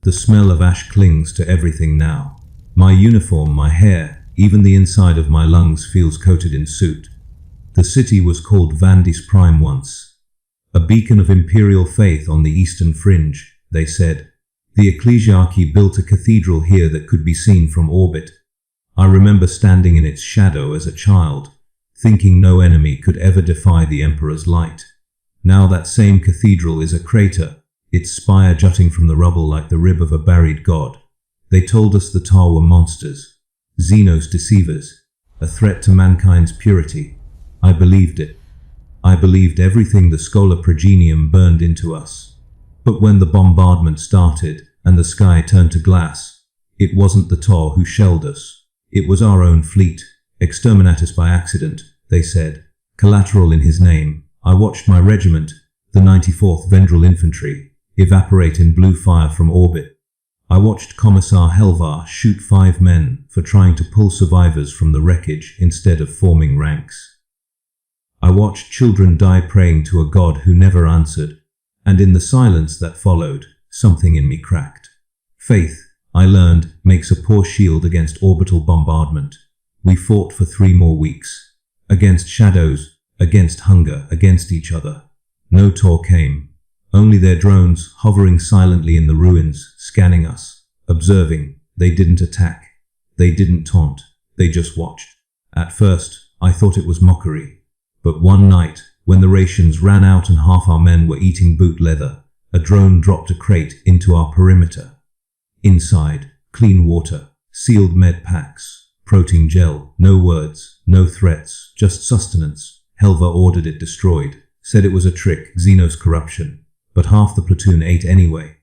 The smell of ash clings to everything now. My uniform, my hair, even the inside of my lungs feels coated in soot. The city was called Vandis Prime once. A beacon of Imperial faith on the eastern fringe, they said. The ecclesiarchy built a cathedral here that could be seen from orbit. I remember standing in its shadow as a child, thinking no enemy could ever defy the Emperor's light. Now that same cathedral is a crater, its spire jutting from the rubble like the rib of a buried god. They told us the Tar were monsters, Xenos deceivers, a threat to mankind's purity. I believed it. I believed everything the Schola Progenium burned into us. But when the bombardment started and the sky turned to glass, it wasn't the Tar who shelled us. It was our own fleet. Exterminatus by accident, they said. Collateral in his name. I watched my regiment, the 94th Vendral Infantry, evaporate in blue fire from orbit. I watched Commissar Helvar shoot 5 men for trying to pull survivors from the wreckage instead of forming ranks. I watched children die praying to a god who never answered, and in the silence that followed, something in me cracked. Faith, I learned, makes a poor shield against orbital bombardment. We fought for 3 more weeks. Against shadows, against hunger, against each other. No Tor came. Only their drones hovering silently in the ruins, scanning us, observing. They didn't attack. They didn't taunt. They just watched. At first, I thought it was mockery. But one night, when the rations ran out and half our men were eating boot leather, a drone dropped a crate into our perimeter. Inside, clean water, sealed med packs, protein gel, no words, no threats, just sustenance. Helva ordered it destroyed, said it was a trick, Xenos corruption. But half the platoon ate anyway.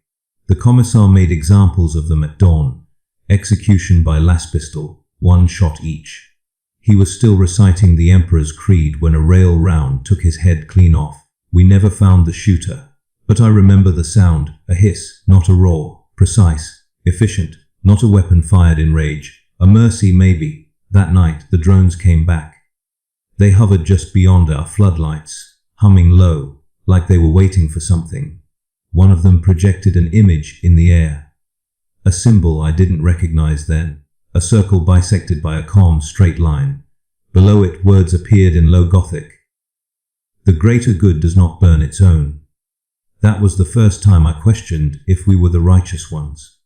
The Commissar made examples of them at dawn. Execution by laspistol, 1 shot each. He was still reciting the Emperor's creed when a rail round took his head clean off. We never found the shooter. But I remember the sound, a hiss, not a roar, precise, efficient, not a weapon fired in rage. A mercy maybe. That night the drones came back. They hovered just beyond our floodlights, humming low, like they were waiting for something. One of them projected an image in the air. A symbol I didn't recognize then. A circle bisected by a calm straight line. Below it words appeared in low Gothic. The greater good does not burn its own. That was the first time I questioned if we were the righteous ones.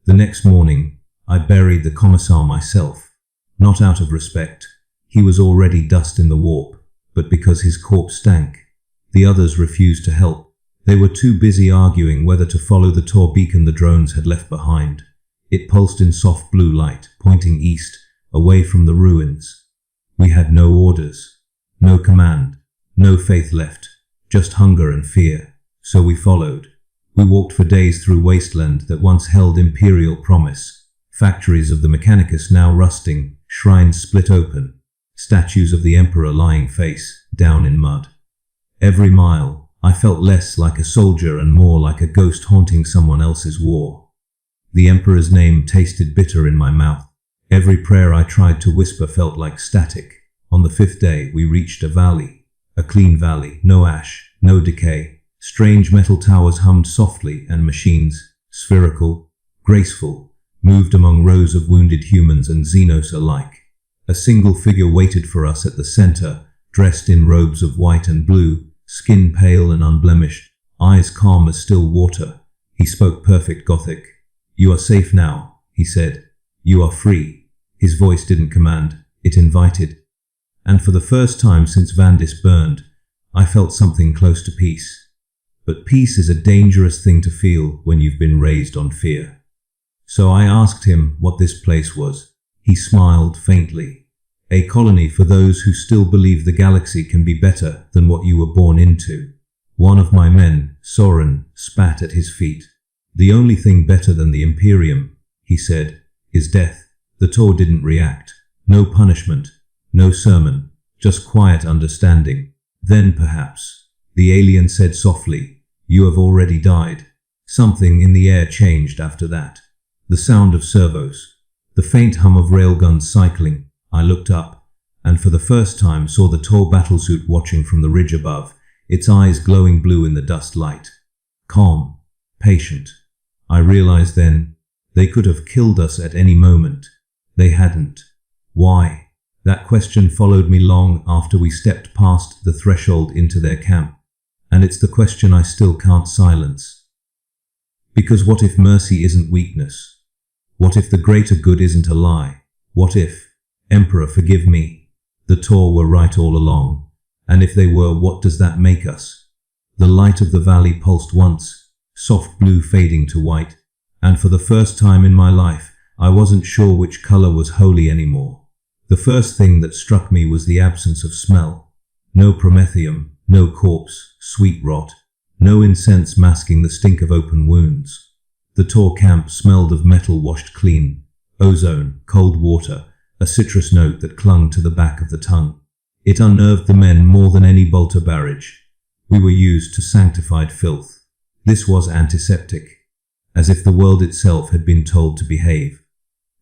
The next morning, I buried the Commissar myself. Not out of respect. He was already dust in the warp, but because his corpse stank. The others refused to help. They were too busy arguing whether to follow the Tor beacon the drones had left behind. It pulsed in soft blue light, pointing east, away from the ruins. We had no orders, no command, no faith left, just hunger and fear. So we followed. We walked for days through wasteland that once held Imperial promise. Factories of the Mechanicus now rusting, shrines split open, statues of the Emperor lying face down in mud. Every mile, I felt less like a soldier and more like a ghost haunting someone else's war. The Emperor's name tasted bitter in my mouth. Every prayer I tried to whisper felt like static. On the 5th day, we reached a valley. A clean valley, no ash, no decay. Strange metal towers hummed softly and machines, spherical, graceful, moved among rows of wounded humans and Xenos alike. A single figure waited for us at the center, dressed in robes of white and blue, skin pale and unblemished, eyes calm as still water. He spoke perfect Gothic. "You are safe now," he said. "You are free." His voice didn't command, it invited. And for the first time since Vandis burned, I felt something close to peace. But peace is a dangerous thing to feel when you've been raised on fear. So I asked him what this place was. He smiled faintly. "A colony for those who still believe the galaxy can be better than what you were born into." One of my men, Soren, spat at his feet. "The only thing better than the Imperium," he said, "is death." The Tor didn't react. No punishment, no sermon, just quiet understanding. Then perhaps, the alien said softly, "You have already died." Something in the air changed after that. The sound of servos, the faint hum of railguns cycling. I looked up, and for the first time saw the Tor battlesuit watching from the ridge above, its eyes glowing blue in the dust light. Calm, patient. I realized then, they could have killed us at any moment. They hadn't. Why? That question followed me long after we stepped past the threshold into their camp, and it's the question I still can't silence. Because what if mercy isn't weakness? What if the greater good isn't a lie? What if, Emperor, forgive me, the Tor were right all along? And if they were, what does that make us? The light of the valley pulsed once, soft blue fading to white, and for the first time in my life, I wasn't sure which color was holy anymore. The first thing that struck me was the absence of smell. No promethium, no corpse, sweet rot, no incense masking the stink of open wounds. The Tor camp smelled of metal washed clean, ozone, cold water, a citrus note that clung to the back of the tongue. It unnerved the men more than any bolter barrage. We were used to sanctified filth. This was antiseptic, as if the world itself had been told to behave.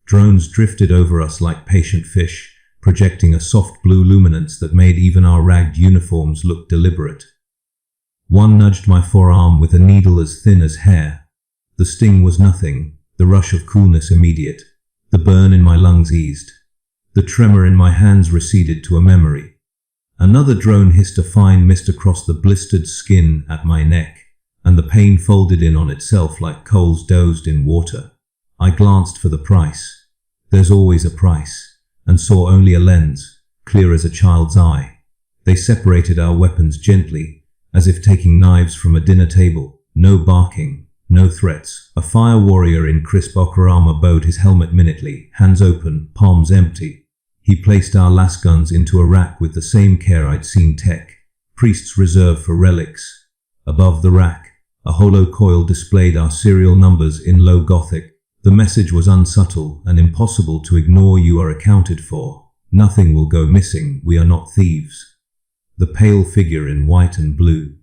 Drones drifted over us like patient fish, projecting a soft blue luminance that made even our ragged uniforms look deliberate. One nudged my forearm with a needle as thin as hair. The sting was nothing, the rush of coolness immediate. The burn in my lungs eased. The tremor in my hands receded to a memory. Another drone hissed a fine mist across the blistered skin at my neck, and the pain folded in on itself like coals dozed in water. I glanced for the price. There's always a price, and saw only a lens, clear as a child's eye. They separated our weapons gently, as if taking knives from a dinner table. No barking, no threats. A fire warrior in crisp ochre armor bowed his helmet minutely, hands open, palms empty. He placed our lasguns into a rack with the same care I'd seen tech, priests reserved for relics. Above the rack, a hollow coil displayed our serial numbers in low Gothic. The message was unsubtle and impossible to ignore. You are accounted for. Nothing will go missing. We are not thieves. The pale figure in white and blue,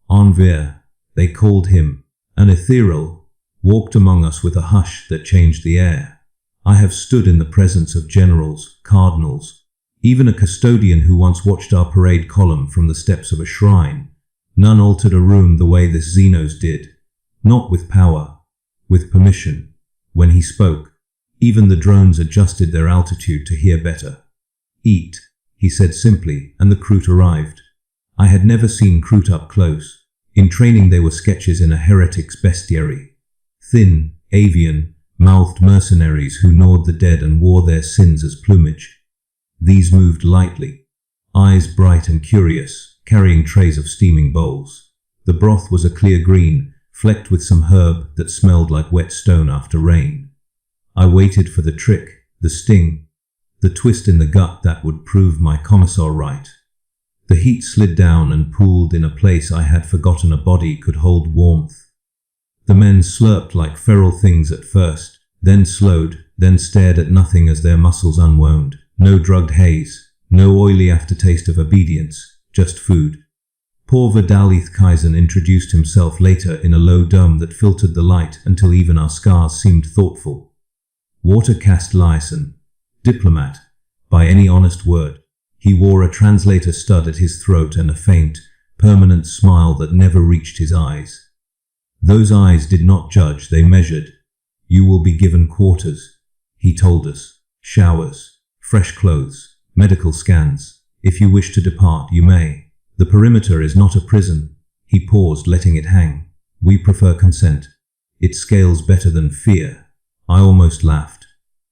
Enver, they called him, an ethereal, walked among us with a hush that changed the air. I have stood in the presence of generals, cardinals, even a custodian who once watched our parade column from the steps of a shrine. None altered a room the way this Xenos did. Not with power, with permission. When he spoke, even the drones adjusted their altitude to hear better. Eat, he said simply, and the Kroot arrived. I had never seen Kroot up close. In training they were sketches in a heretic's bestiary. Thin, avian, mouthed mercenaries who gnawed the dead and wore their sins as plumage. These moved lightly, eyes bright and curious, carrying trays of steaming bowls. The broth was a clear green, flecked with some herb that smelled like wet stone after rain. I waited for the trick, the sting, the twist in the gut that would prove my commissar right. The heat slid down and pooled in a place I had forgotten a body could hold warmth. The men slurped like feral things at first, then slowed, then stared at nothing as their muscles unwound. No drugged haze, no oily aftertaste of obedience, just food. Poor Vidalith Kaizen introduced himself later in a low dome that filtered the light until even our scars seemed thoughtful. Watercast Lyson, diplomat, by any honest word. He wore a translator stud at his throat and a faint, permanent smile that never reached his eyes. Those eyes did not judge, they measured. You will be given quarters, he told us. Showers, fresh clothes, medical scans. If you wish to depart, you may. The perimeter is not a prison. He paused, letting it hang. We prefer consent. It scales better than fear. I almost laughed.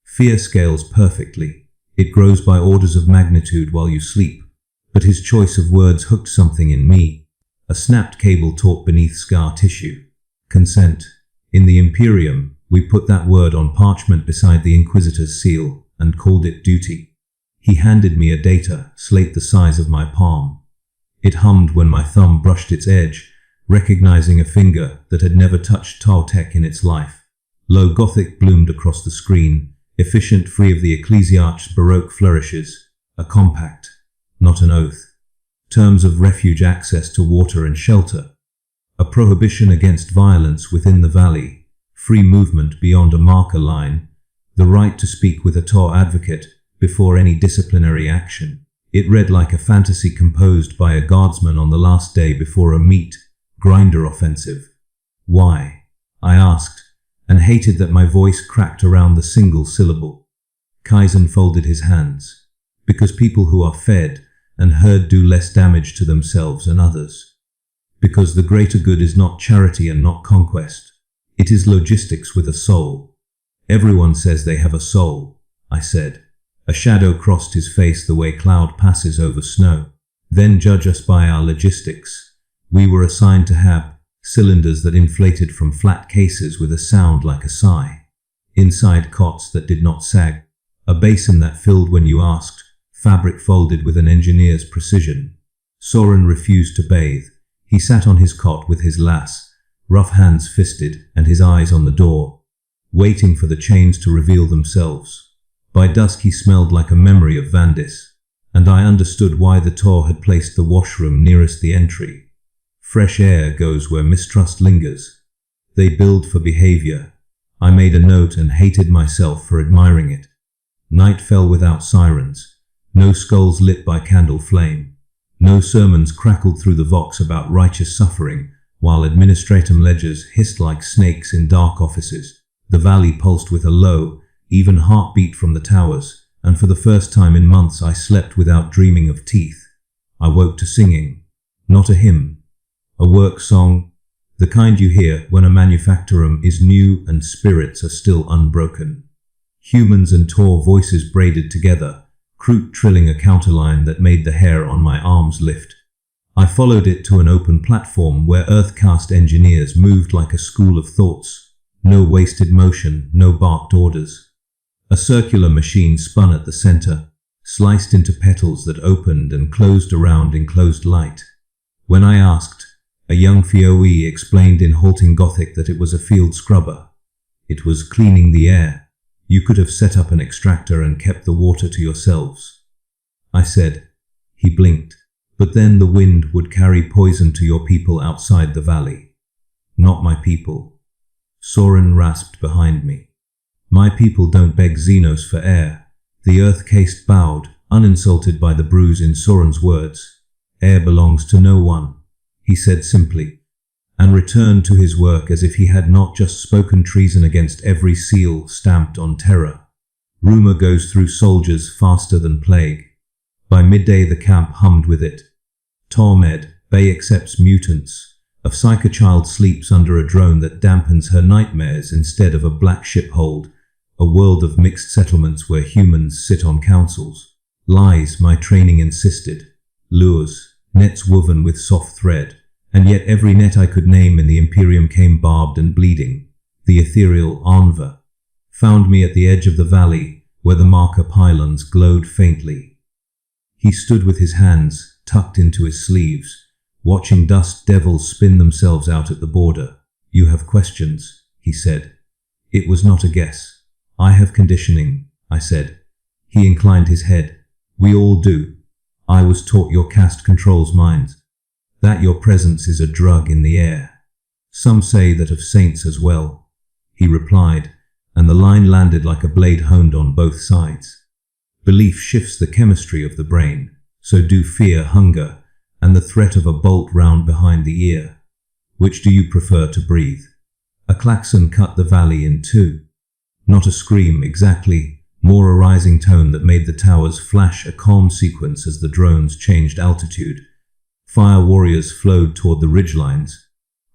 Fear scales perfectly. It grows by orders of magnitude while you sleep. But his choice of words hooked something in me. A snapped cable taut beneath scar tissue. Consent. In the Imperium, we put that word on parchment beside the Inquisitor's seal and called it duty. He handed me a data, slate the size of my palm. It hummed when my thumb brushed its edge, recognizing a finger that had never touched Tau tech in its life. Low Gothic bloomed across the screen, efficient, free of the ecclesiarch's Baroque flourishes. A compact, not an oath. Terms of refuge, access to water and shelter. A prohibition against violence within the valley. Free movement beyond a marker line. The right to speak with a Tau advocate before any disciplinary action. It read like a fantasy composed by a guardsman on the last day before a meat grinder offensive. Why? I asked, and hated that my voice cracked around the single syllable. Kaizen folded his hands. Because people who are fed and heard do less damage to themselves and others. Because the greater good is not charity and not conquest. It is logistics with a soul. Everyone says they have a soul, I said. A shadow crossed his face the way cloud passes over snow. Then judge us by our logistics. We were assigned to have cylinders that inflated from flat cases with a sound like a sigh. Inside cots that did not sag. A basin that filled when you asked. Fabric folded with an engineer's precision. Soren refused to bathe. He sat on his cot with his lass, rough hands fisted and his eyes on the door, waiting for the chains to reveal themselves. By dusk he smelled like a memory of Vandis, and I understood why the Tor had placed the washroom nearest the entry. Fresh air goes where mistrust lingers. They build for behavior. I made a note and hated myself for admiring it. Night fell without sirens. No skulls lit by candle flame. No sermons crackled through the vox about righteous suffering, while administratum ledgers hissed like snakes in dark offices. The valley pulsed with a low, even heartbeat from the towers, and for the first time in months I slept without dreaming of teeth. I woke to singing. Not a hymn. A work song. The kind you hear when a manufactorum is new and spirits are still unbroken. Humans and Tor voices braided together, Kroot trilling a counterline that made the hair on my arms lift. I followed it to an open platform where Earthcast engineers moved like a school of thoughts. No wasted motion, no barked orders. A circular machine spun at the center, sliced into petals that opened and closed around enclosed light. When I asked, a young Fioe explained in halting Gothic that it was a field scrubber. It was cleaning the air. You could have set up an extractor and kept the water to yourselves. I said. He blinked. But then the wind would carry poison to your people outside the valley. Not my people. Soren rasped behind me. My people don't beg Xenos for air. The earth caste bowed, uninsulted by the bruise in Soren's words. Air belongs to no one, he said simply, and returned to his work as if he had not just spoken treason against every seal stamped on terror. Rumor goes through soldiers faster than plague. By midday the camp hummed with it. Tormed, Bay accepts mutants. A psychochild sleeps under a drone that dampens her nightmares instead of a black ship hold. A world of mixed settlements where humans sit on councils. Lies, my training insisted. Lures, nets woven with soft thread. And yet every net I could name in the Imperium came barbed and bleeding. The ethereal Anva found me at the edge of the valley, where the marker pylons glowed faintly. He stood with his hands tucked into his sleeves, watching dust devils spin themselves out at the border. You have questions, he said. It was not a guess. I have conditioning, I said. He inclined his head. We all do. I was taught your caste controls minds. That your presence is a drug in the air. Some say that of saints as well, he replied, and the line landed like a blade honed on both sides. Belief shifts the chemistry of the brain, so do fear, hunger, and the threat of a bolt round behind the ear. Which do you prefer to breathe? A klaxon cut the valley in two. Not a scream exactly, more a rising tone that made the towers flash a calm sequence as the drones changed altitude. Fire warriors flowed toward the ridgelines,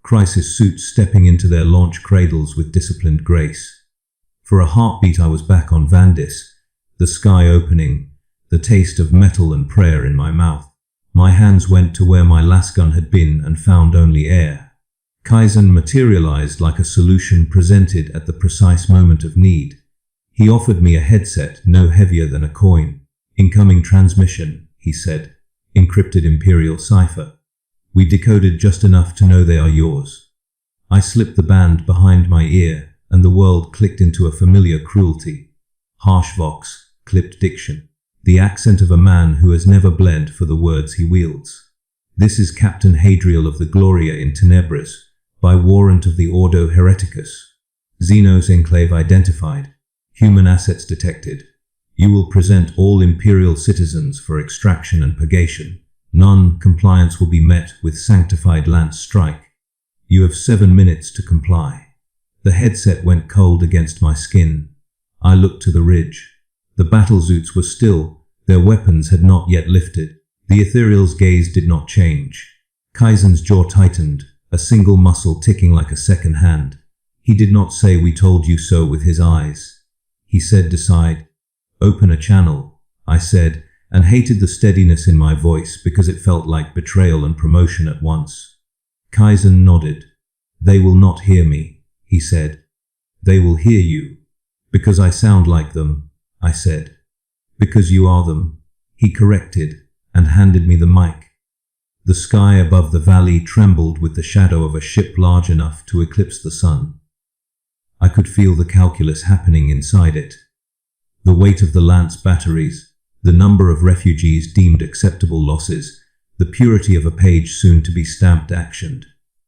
crisis suits stepping into their launch cradles with disciplined grace. For a heartbeat I was back on Vandis, the sky opening, the taste of metal and prayer in my mouth. My hands went to where my lasgun had been and found only air. Kaizen materialized like a solution presented at the precise moment of need. He offered me a headset no heavier than a coin. Incoming transmission, he said. Encrypted Imperial cipher. We decoded just enough to know they are yours. I slipped the band behind my ear, and the world clicked into a familiar cruelty. Harsh vox, clipped diction. The accent of a man who has never bled for the words he wields. This is Captain Hadriel of the Gloria in Tenebris, by warrant of the Ordo Hereticus. Xenos Enclave identified. Human assets detected. You will present all Imperial citizens for extraction and purgation. Non-compliance will be met with sanctified lance strike. You have 7 minutes to comply. The headset went cold against my skin. I looked to the ridge. The battlezoots were still, their weapons had not yet lifted. The ethereal's gaze did not change. Kaizen's jaw tightened, a single muscle ticking like a second hand. He did not say "we told you so" with his eyes. He said "decide. Open a channel," I said, and hated the steadiness in my voice because it felt like betrayal and promotion at once. Kaizen nodded. "They will not hear me," he said. "They will hear you." "Because I sound like them," I said. "Because you are them," he corrected, and handed me the mic. The sky above the valley trembled with the shadow of a ship large enough to eclipse the sun. I could feel the calculus happening inside it. The weight of the lance batteries, the number of refugees deemed acceptable losses, the purity of a page soon to be stamped actioned.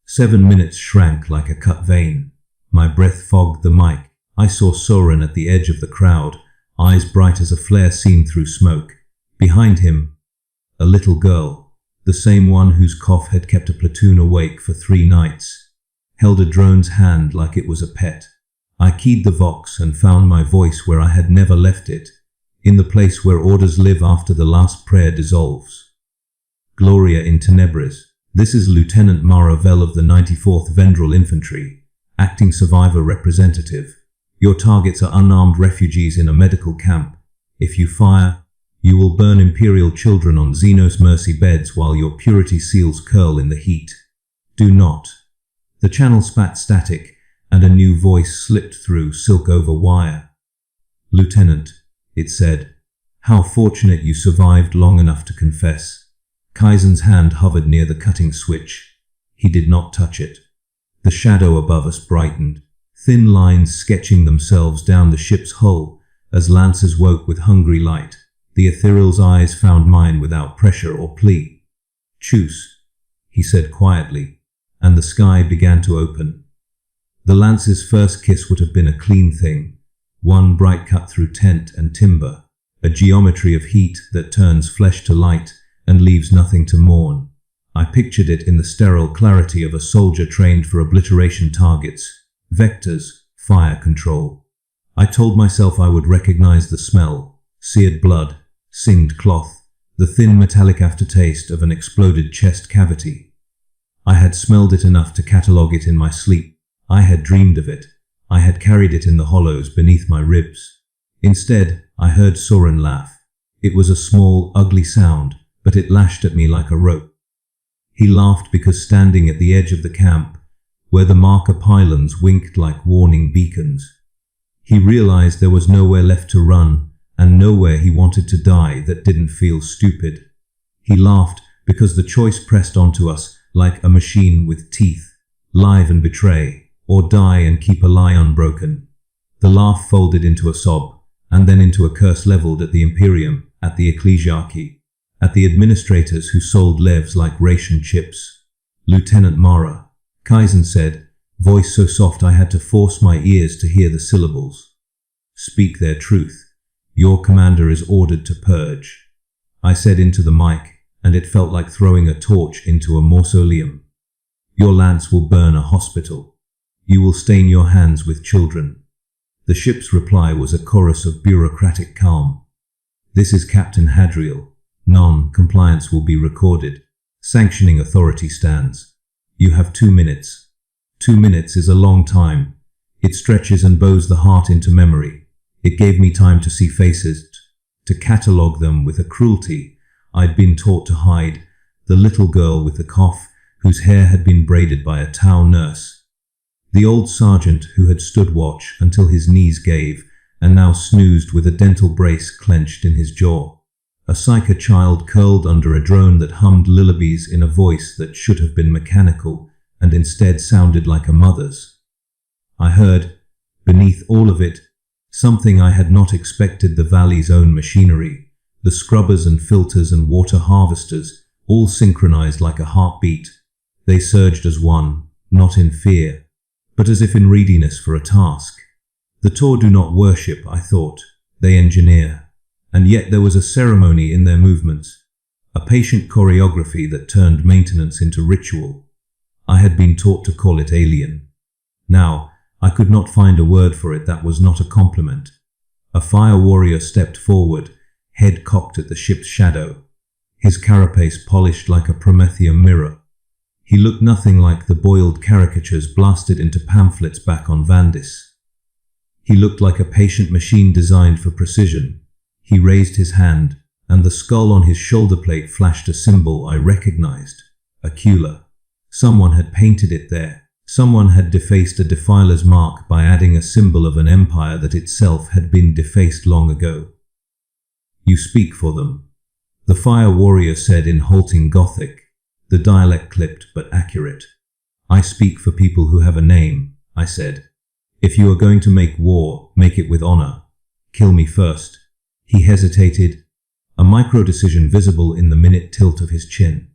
7 minutes shrank like a cut vein. My breath fogged the mic. I saw Soren at the edge of the crowd, eyes bright as a flare seen through smoke. Behind him, a little girl, the same one whose cough had kept a platoon awake for 3 nights, held a drone's hand like it was a pet. I keyed the vox and found my voice where I had never left it, in the place where orders live after the last prayer dissolves. Gloria in Tenebris. This is Lieutenant Maravel of the 94th Vendral Infantry, acting survivor representative. Your targets are unarmed refugees in a medical camp. If you fire, you will burn Imperial children on Xenos mercy beds while your purity seals curl in the heat. Do not. The channel spat static, and a new voice slipped through silk over wire. "Lieutenant," it said, "how fortunate you survived long enough to confess." Kaizen's hand hovered near the cutting switch. He did not touch it. The shadow above us brightened, thin lines sketching themselves down the ship's hull as lancers woke with hungry light. The ethereal's eyes found mine without pressure or plea. "Choose," he said quietly, and the sky began to open. The lance's first kiss would have been a clean thing, one bright cut through tent and timber, a geometry of heat that turns flesh to light and leaves nothing to mourn. I pictured it in the sterile clarity of a soldier trained for obliteration targets, vectors, fire control. I told myself I would recognize the smell: seared blood, singed cloth, the thin metallic aftertaste of an exploded chest cavity. I had smelled it enough to catalog it in my sleep. I had dreamed of it. I had carried it in the hollows beneath my ribs. Instead, I heard Soren laugh. It was a small, ugly sound, but it lashed at me like a rope. He laughed because standing at the edge of the camp, where the marker pylons winked like warning beacons, he realized there was nowhere left to run, and nowhere he wanted to die that didn't feel stupid. He laughed because the choice pressed onto us like a machine with teeth: live and betray, or die and keep a lie unbroken. The laugh folded into a sob, and then into a curse leveled at the Imperium, at the ecclesiarchy, at the administrators who sold levs like ration chips. "Lieutenant Mara," Kaizen said, voice so soft I had to force my ears to hear the syllables. "Speak their truth. Your commander is ordered to purge." I said into the mic, and it felt like throwing a torch into a mausoleum. "Your lance will burn a hospital. You will stain your hands with children." The ship's reply was a chorus of bureaucratic calm. "This is Captain Hadriel. Non-compliance will be recorded. Sanctioning authority stands. You have 2 minutes. 2 minutes is a long time. It stretches and bows the heart into memory. It gave me time to see faces, to catalogue them with a cruelty I'd been taught to hide. The little girl with the cough, whose hair had been braided by a Tau nurse. The old sergeant who had stood watch until his knees gave, and now snoozed with a dental brace clenched in his jaw. A psycho child curled under a drone that hummed lullabies in a voice that should have been mechanical, and instead sounded like a mother's. I heard, beneath all of it, something I had not expected: the valley's own machinery, the scrubbers and filters and water harvesters, all synchronized like a heartbeat. They surged as one, not in fear, but as if in readiness for a task. The Tor do not worship, I thought. They engineer. And yet there was a ceremony in their movements, a patient choreography that turned maintenance into ritual. I had been taught to call it alien. Now, I could not find a word for it that was not a compliment. A fire warrior stepped forward, head cocked at the ship's shadow, his carapace polished like a Promethean mirror. He looked nothing like the boiled caricatures blasted into pamphlets back on Vandis. He looked like a patient machine designed for precision. He raised his hand, and the skull on his shoulder plate flashed a symbol I recognized, a Kula. Someone had painted it there. Someone had defaced a defiler's mark by adding a symbol of an empire that itself had been defaced long ago. You speak for them, the fire warrior said in halting Gothic, the dialect clipped but accurate. I speak for people who have a name, I said. If you are going to make war, make it with honor. Kill me first. He hesitated, a micro-decision visible in the minute tilt of his chin.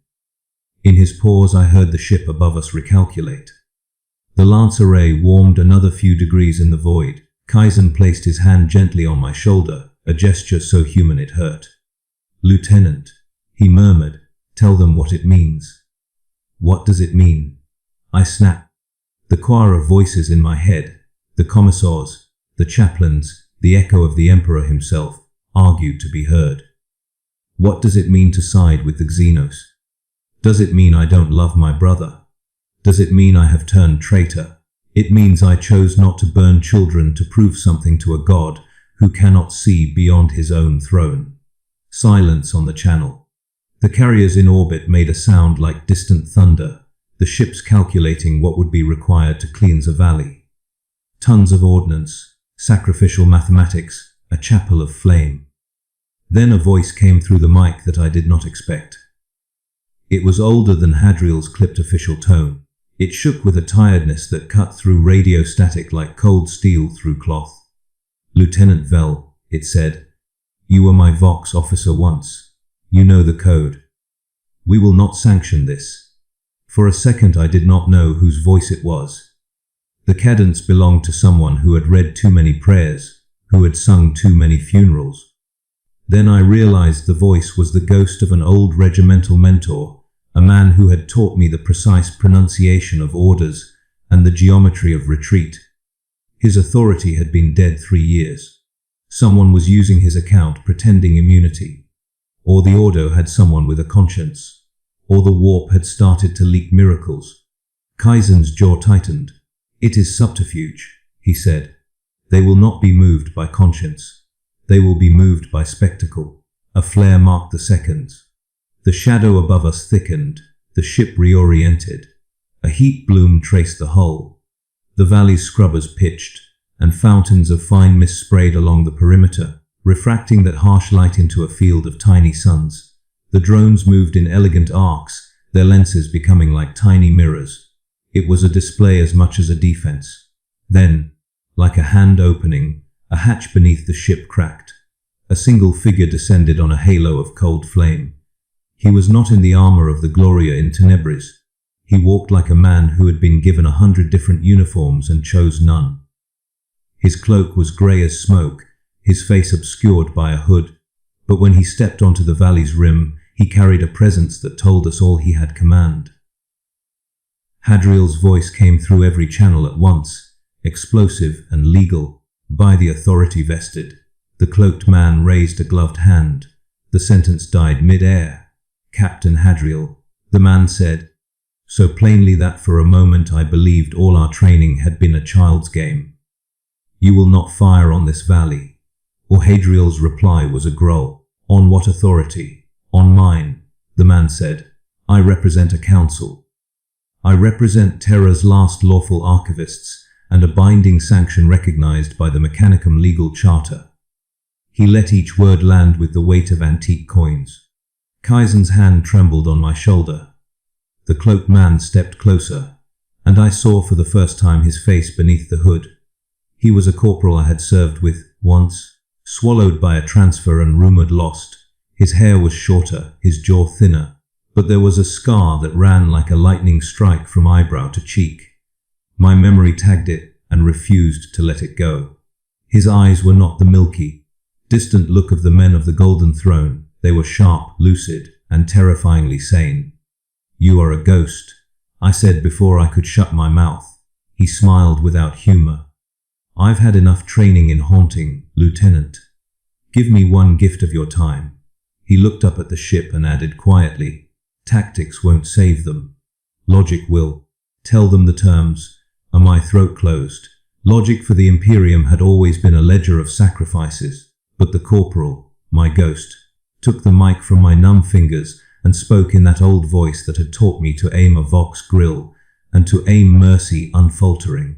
In his pause I heard the ship above us recalculate. The lance array warmed another few degrees in the void. Kaizen placed his hand gently on my shoulder, a gesture so human it hurt. Lieutenant, he murmured, tell them what it means. What does it mean? I snapped. The choir of voices in my head, the Commissars, the chaplains, the echo of the Emperor himself, argued to be heard. What does it mean to side with the Xenos? Does it mean I don't love my brother? Does it mean I have turned traitor? It means I chose not to burn children to prove something to a god who cannot see beyond his own throne. Silence on the channel. The carriers in orbit made a sound like distant thunder, the ships calculating what would be required to cleanse a valley. Tons of ordnance, sacrificial mathematics, a chapel of flame. Then a voice came through the mic that I did not expect. It was older than Hadriel's clipped official tone. It shook with a tiredness that cut through radio static like cold steel through cloth. Lieutenant Vell, it said, you were my Vox officer once. You know the code. We will not sanction this. For a second I did not know whose voice it was. The cadence belonged to someone who had read too many prayers, who had sung too many funerals. Then I realized the voice was the ghost of an old regimental mentor, a man who had taught me the precise pronunciation of orders and the geometry of retreat. His authority had been dead 3 years. Someone was using his account pretending immunity. Or the Ordo had someone with a conscience. Or the warp had started to leak miracles. Kaizen's jaw tightened. It is subterfuge, he said. They will not be moved by conscience. They will be moved by spectacle. A flare marked the seconds. The shadow above us thickened, the ship reoriented. A heat bloom traced the hull. The valley's scrubbers pitched, and fountains of fine mist sprayed along the perimeter, refracting that harsh light into a field of tiny suns. The drones moved in elegant arcs, their lenses becoming like tiny mirrors. It was a display as much as a defense. Then, like a hand opening, a hatch beneath the ship cracked. A single figure descended on a halo of cold flame. He was not in the armor of the Gloria in Tenebris. He walked like a man who had been given 100 different uniforms and chose none. His cloak was grey as smoke, his face obscured by a hood, but when he stepped onto the valley's rim, he carried a presence that told us all he had command. Hadriel's voice came through every channel at once, explosive and legal, by the authority vested. The cloaked man raised a gloved hand. The sentence died mid-air. Captain Hadriel, the man said, so plainly that for a moment I believed all our training had been a child's game. You will not fire on this valley. Or Hadriel's reply was a growl. On what authority? On mine, the man said. I represent a council. I represent Terra's last lawful archivists and a binding sanction recognized by the Mechanicum legal charter. He let each word land with the weight of antique coins. Kaizen's hand trembled on my shoulder. The cloaked man stepped closer, and I saw for the first time his face beneath the hood. He was a corporal I had served with once, swallowed by a transfer and rumored lost. His hair was shorter, his jaw thinner, but there was a scar that ran like a lightning strike from eyebrow to cheek. My memory tagged it and refused to let it go. His eyes were not the milky, distant look of the men of the Golden Throne. They were sharp, lucid, and terrifyingly sane. You are a ghost, I said before I could shut my mouth. He smiled without humor. I've had enough training in haunting, Lieutenant. Give me one gift of your time. He looked up at the ship and added quietly, tactics won't save them. Logic will. Tell them the terms. And my throat closed. Logic for the Imperium had always been a ledger of sacrifices, but the corporal, my ghost, took the mic from my numb fingers and spoke in that old voice that had taught me to aim a Vox grill and to aim mercy unfaltering.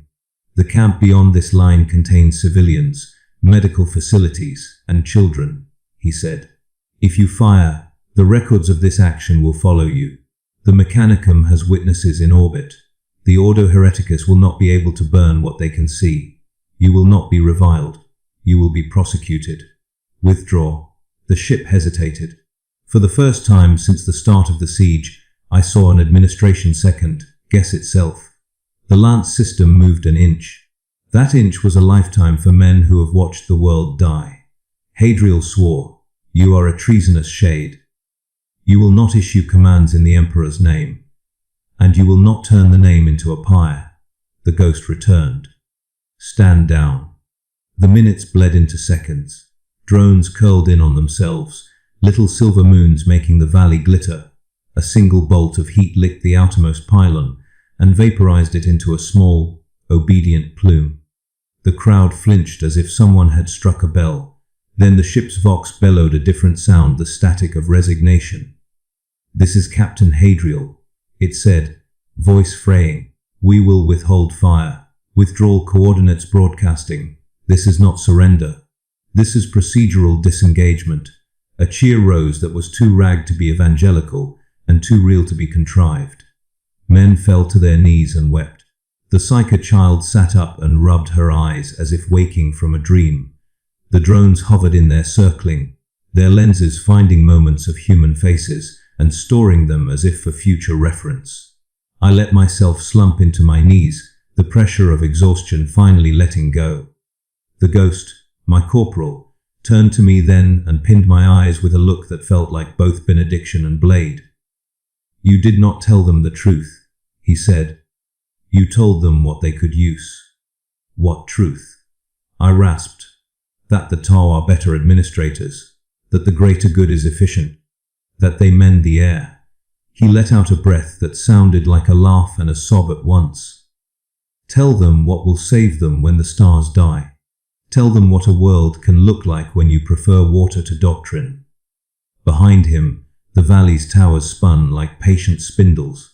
The camp beyond this line contains civilians, medical facilities, and children, he said. If you fire, the records of this action will follow you. The Mechanicum has witnesses in orbit. The Ordo Hereticus will not be able to burn what they can see. You will not be reviled. You will be prosecuted. Withdraw. The ship hesitated. For the first time since the start of the siege, I saw an administration second guess itself. The lance system moved an inch. That inch was a lifetime for men who have watched the world die. Hadriel swore, "You are a treasonous shade. You will not issue commands in the Emperor's name, and you will not turn the name into a pyre." The ghost returned. Stand down. The minutes bled into seconds. Drones curled in on themselves, little silver moons making the valley glitter. A single bolt of heat licked the outermost pylon and vaporized it into a small, obedient plume. The crowd flinched as if someone had struck a bell. Then the ship's Vox bellowed a different sound, the static of resignation. "This is Captain Hadriel," it said, voice fraying. "We will withhold fire. Withdrawal coordinates broadcasting. This is not surrender. This is procedural disengagement." A cheer rose that was too ragged to be evangelical and too real to be contrived. Men fell to their knees and wept. The Psyker child sat up and rubbed her eyes as if waking from a dream. The drones hovered in there, circling, their lenses finding moments of human faces and storing them as if for future reference. I let myself slump into my knees, the pressure of exhaustion finally letting go. The ghost, my corporal, turned to me then and pinned my eyes with a look that felt like both benediction and blade. "You did not tell them the truth," he said. "You told them what they could use." "What truth?" I rasped. "That the Tau are better administrators, that the greater good is efficient, that they mend the air." He let out a breath that sounded like a laugh and a sob at once. "Tell them what will save them when the stars die. Tell them what a world can look like when you prefer water to doctrine." Behind him, the valley's towers spun like patient spindles,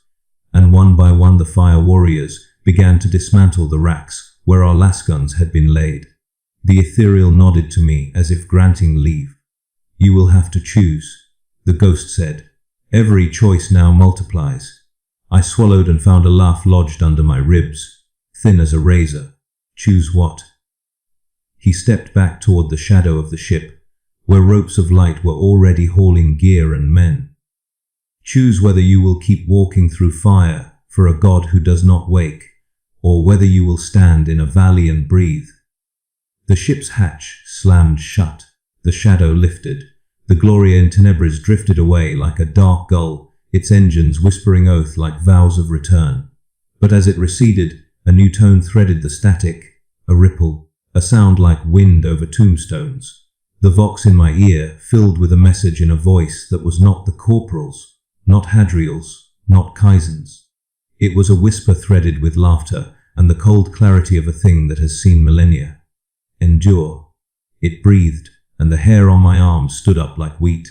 and one by one the fire warriors began to dismantle the racks where our lasguns had been laid. The ethereal nodded to me as if granting leave. "You will have to choose," the ghost said. "Every choice now multiplies." I swallowed and found a laugh lodged under my ribs, thin as a razor. "Choose what?" He stepped back toward the shadow of the ship, where ropes of light were already hauling gear and men. "Choose whether you will keep walking through fire for a god who does not wake, or whether you will stand in a valley and breathe." The ship's hatch slammed shut. The shadow lifted. The Gloria in Tenebris drifted away like a dark gull, its engines whispering oath like vows of return. But as it receded, a new tone threaded the static, a ripple, a sound like wind over tombstones. The Vox in my ear filled with a message in a voice that was not the corporal's, not Hadriel's, not Kaizen's. It was a whisper threaded with laughter and the cold clarity of a thing that has seen millennia. "Endure." It breathed, and the hair on my arms stood up like wheat.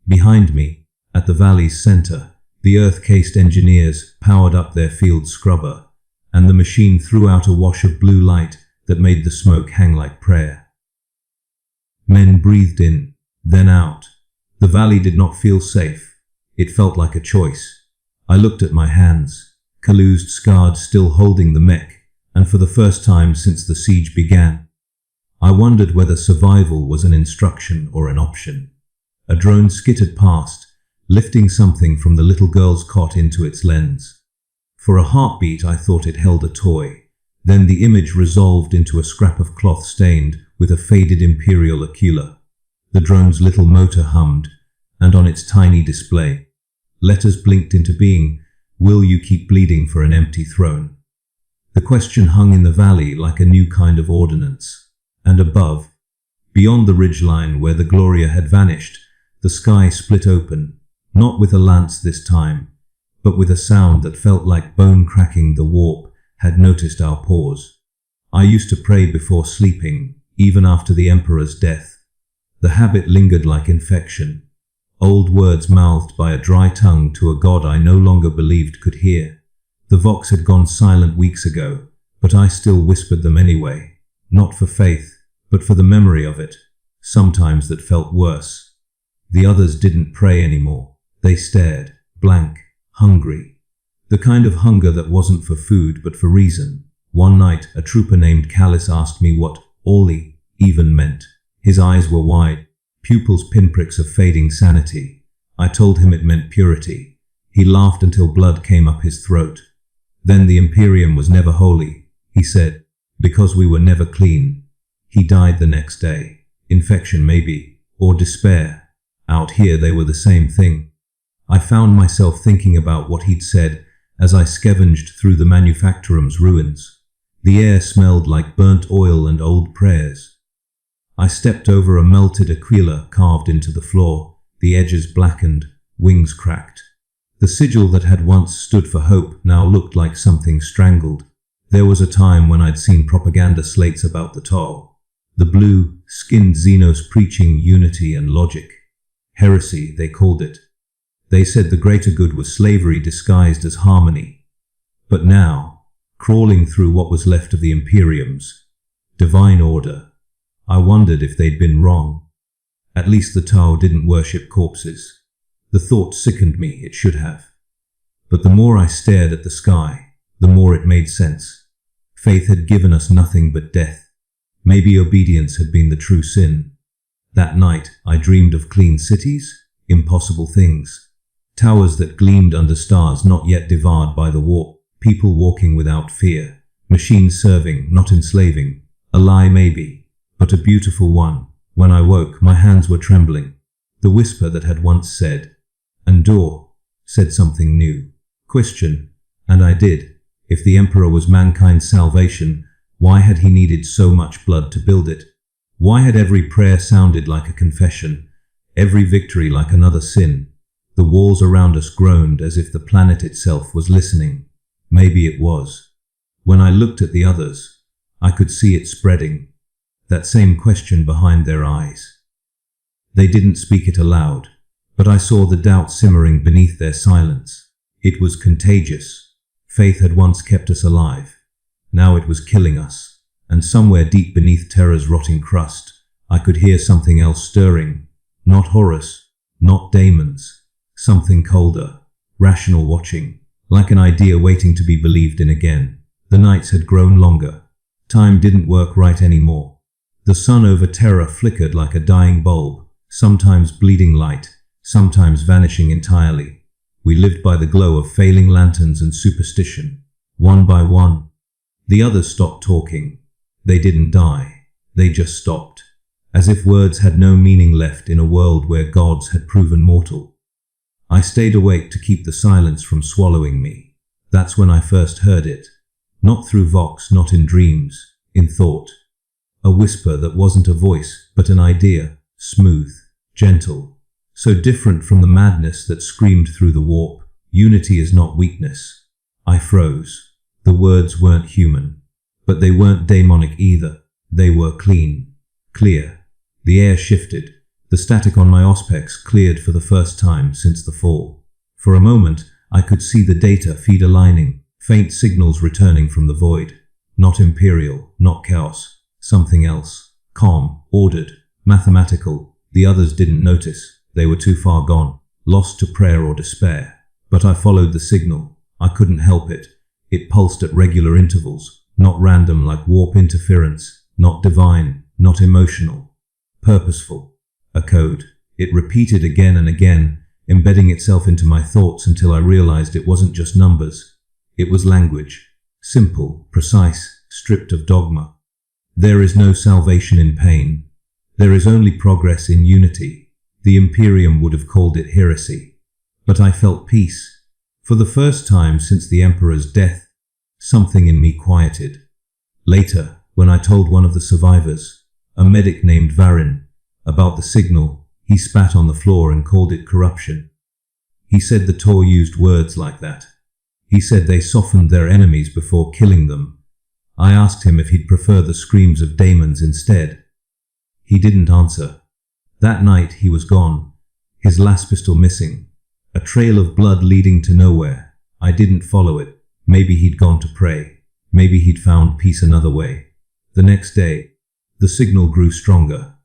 Behind me, at the valley's center, the earth-cased engineers powered up their field scrubber, and the machine threw out a wash of blue light that made the smoke hang like prayer. Men breathed in, then out. The valley did not feel safe. It felt like a choice. I looked at my hands, calloused, scarred, still holding the mech, and for the first time since the siege began, I wondered whether survival was an instruction or an option. A drone skittered past, lifting something from the little girl's cot into its lens. For a heartbeat I thought it held a toy. Then the image resolved into a scrap of cloth stained with a faded Imperial ocula. The drone's little motor hummed, and on its tiny display, letters blinked into being, "Will you keep bleeding for an empty throne?" The question hung in the valley like a new kind of ordnance. And above, beyond the ridgeline where the Gloria had vanished, the sky split open, not with a lance this time, but with a sound that felt like bone cracking. The warp had noticed our pause. I used to pray before sleeping, even after the Emperor's death. The habit lingered like infection. Old words mouthed by a dry tongue to a god I no longer believed could hear. The Vox had gone silent weeks ago, but I still whispered them anyway. Not for faith, but for the memory of it. Sometimes that felt worse. The others didn't pray anymore. They stared, blank, hungry. The kind of hunger that wasn't for food but for reason. One night, a trooper named Callis asked me what Orly even meant. His eyes were wide, pupils pinpricks of fading sanity. I told him it meant purity. He laughed until blood came up his throat. Then the Imperium was never holy, he said, because we were never clean. He died the next day. Infection maybe, or despair. Out here they were the same thing. I found myself thinking about what he'd said as I scavenged through the manufactorum's ruins. The air smelled like burnt oil and old prayers. I stepped over a melted aquila carved into the floor, the edges blackened, wings cracked. The sigil that had once stood for hope now looked like something strangled. There was a time when I'd seen propaganda slates about the Tau. The blue-skinned Xenos preaching unity and logic. Heresy, they called it. They said the greater good was slavery disguised as harmony. But now, crawling through what was left of the Imperiums, divine order, I wondered if they'd been wrong. At least the Tau didn't worship corpses. The thought sickened me, it should have. But the more I stared at the sky, the more it made sense. Faith had given us nothing but death. Maybe obedience had been the true sin. That night, I dreamed of clean cities, impossible things. Towers that gleamed under stars not yet devoured by the warp. People walking without fear. Machines serving, not enslaving. A lie maybe, but a beautiful one. When I woke, my hands were trembling. The whisper that had once said, "Endure," said something new. Question, and I did. If the Emperor was mankind's salvation, why had he needed so much blood to build it? Why had every prayer sounded like a confession, every victory like another sin? The walls around us groaned as if the planet itself was listening. Maybe it was. When I looked at the others, I could see it spreading. That same question behind their eyes. They didn't speak it aloud, but I saw the doubt simmering beneath their silence. It was contagious. Faith had once kept us alive. Now it was killing us. And somewhere deep beneath terror's rotting crust, I could hear something else stirring. Not Horus, not Daemons. Something colder, rational watching, like an idea waiting to be believed in again. The nights had grown longer. Time didn't work right anymore. The sun over terror flickered like a dying bulb, sometimes bleeding light, sometimes vanishing entirely. We lived by the glow of failing lanterns and superstition. One by one, the others stopped talking. They didn't die. They just stopped. As if words had no meaning left in a world where gods had proven mortal. I stayed awake to keep the silence from swallowing me. That's when I first heard it. Not through Vox, not in dreams, in thought. A whisper that wasn't a voice, but an idea, smooth, gentle, so different from the madness that screamed through the warp. Unity is not weakness. I froze. The words weren't human, but they weren't demonic either. They were clean, clear. The air shifted. The static on my auspex cleared for the first time since the fall. For a moment, I could see the data feed aligning, faint signals returning from the void. Not Imperial, not chaos. Something else. Calm, ordered, mathematical. The others didn't notice. They were too far gone, lost to prayer or despair. But I followed the signal. I couldn't help it. It pulsed at regular intervals, not random like warp interference, not divine, not emotional. Purposeful. A code. It repeated again and again, embedding itself into my thoughts until I realized it wasn't just numbers. It was language. Simple, precise, stripped of dogma. There is no salvation in pain. There is only progress in unity. The Imperium would have called it heresy. But I felt peace. For the first time since the Emperor's death. Something in me quieted. Later, when I told one of the survivors, a medic named Varin, about the signal, he spat on the floor and called it corruption. He said the Tor used words like that. He said they softened their enemies before killing them. I asked him if he'd prefer the screams of daemons instead. He didn't answer. That night he was gone, his last pistol missing. A trail of blood leading to nowhere. I didn't follow it. Maybe he'd gone to pray. Maybe he'd found peace another way. The next day, the signal grew stronger.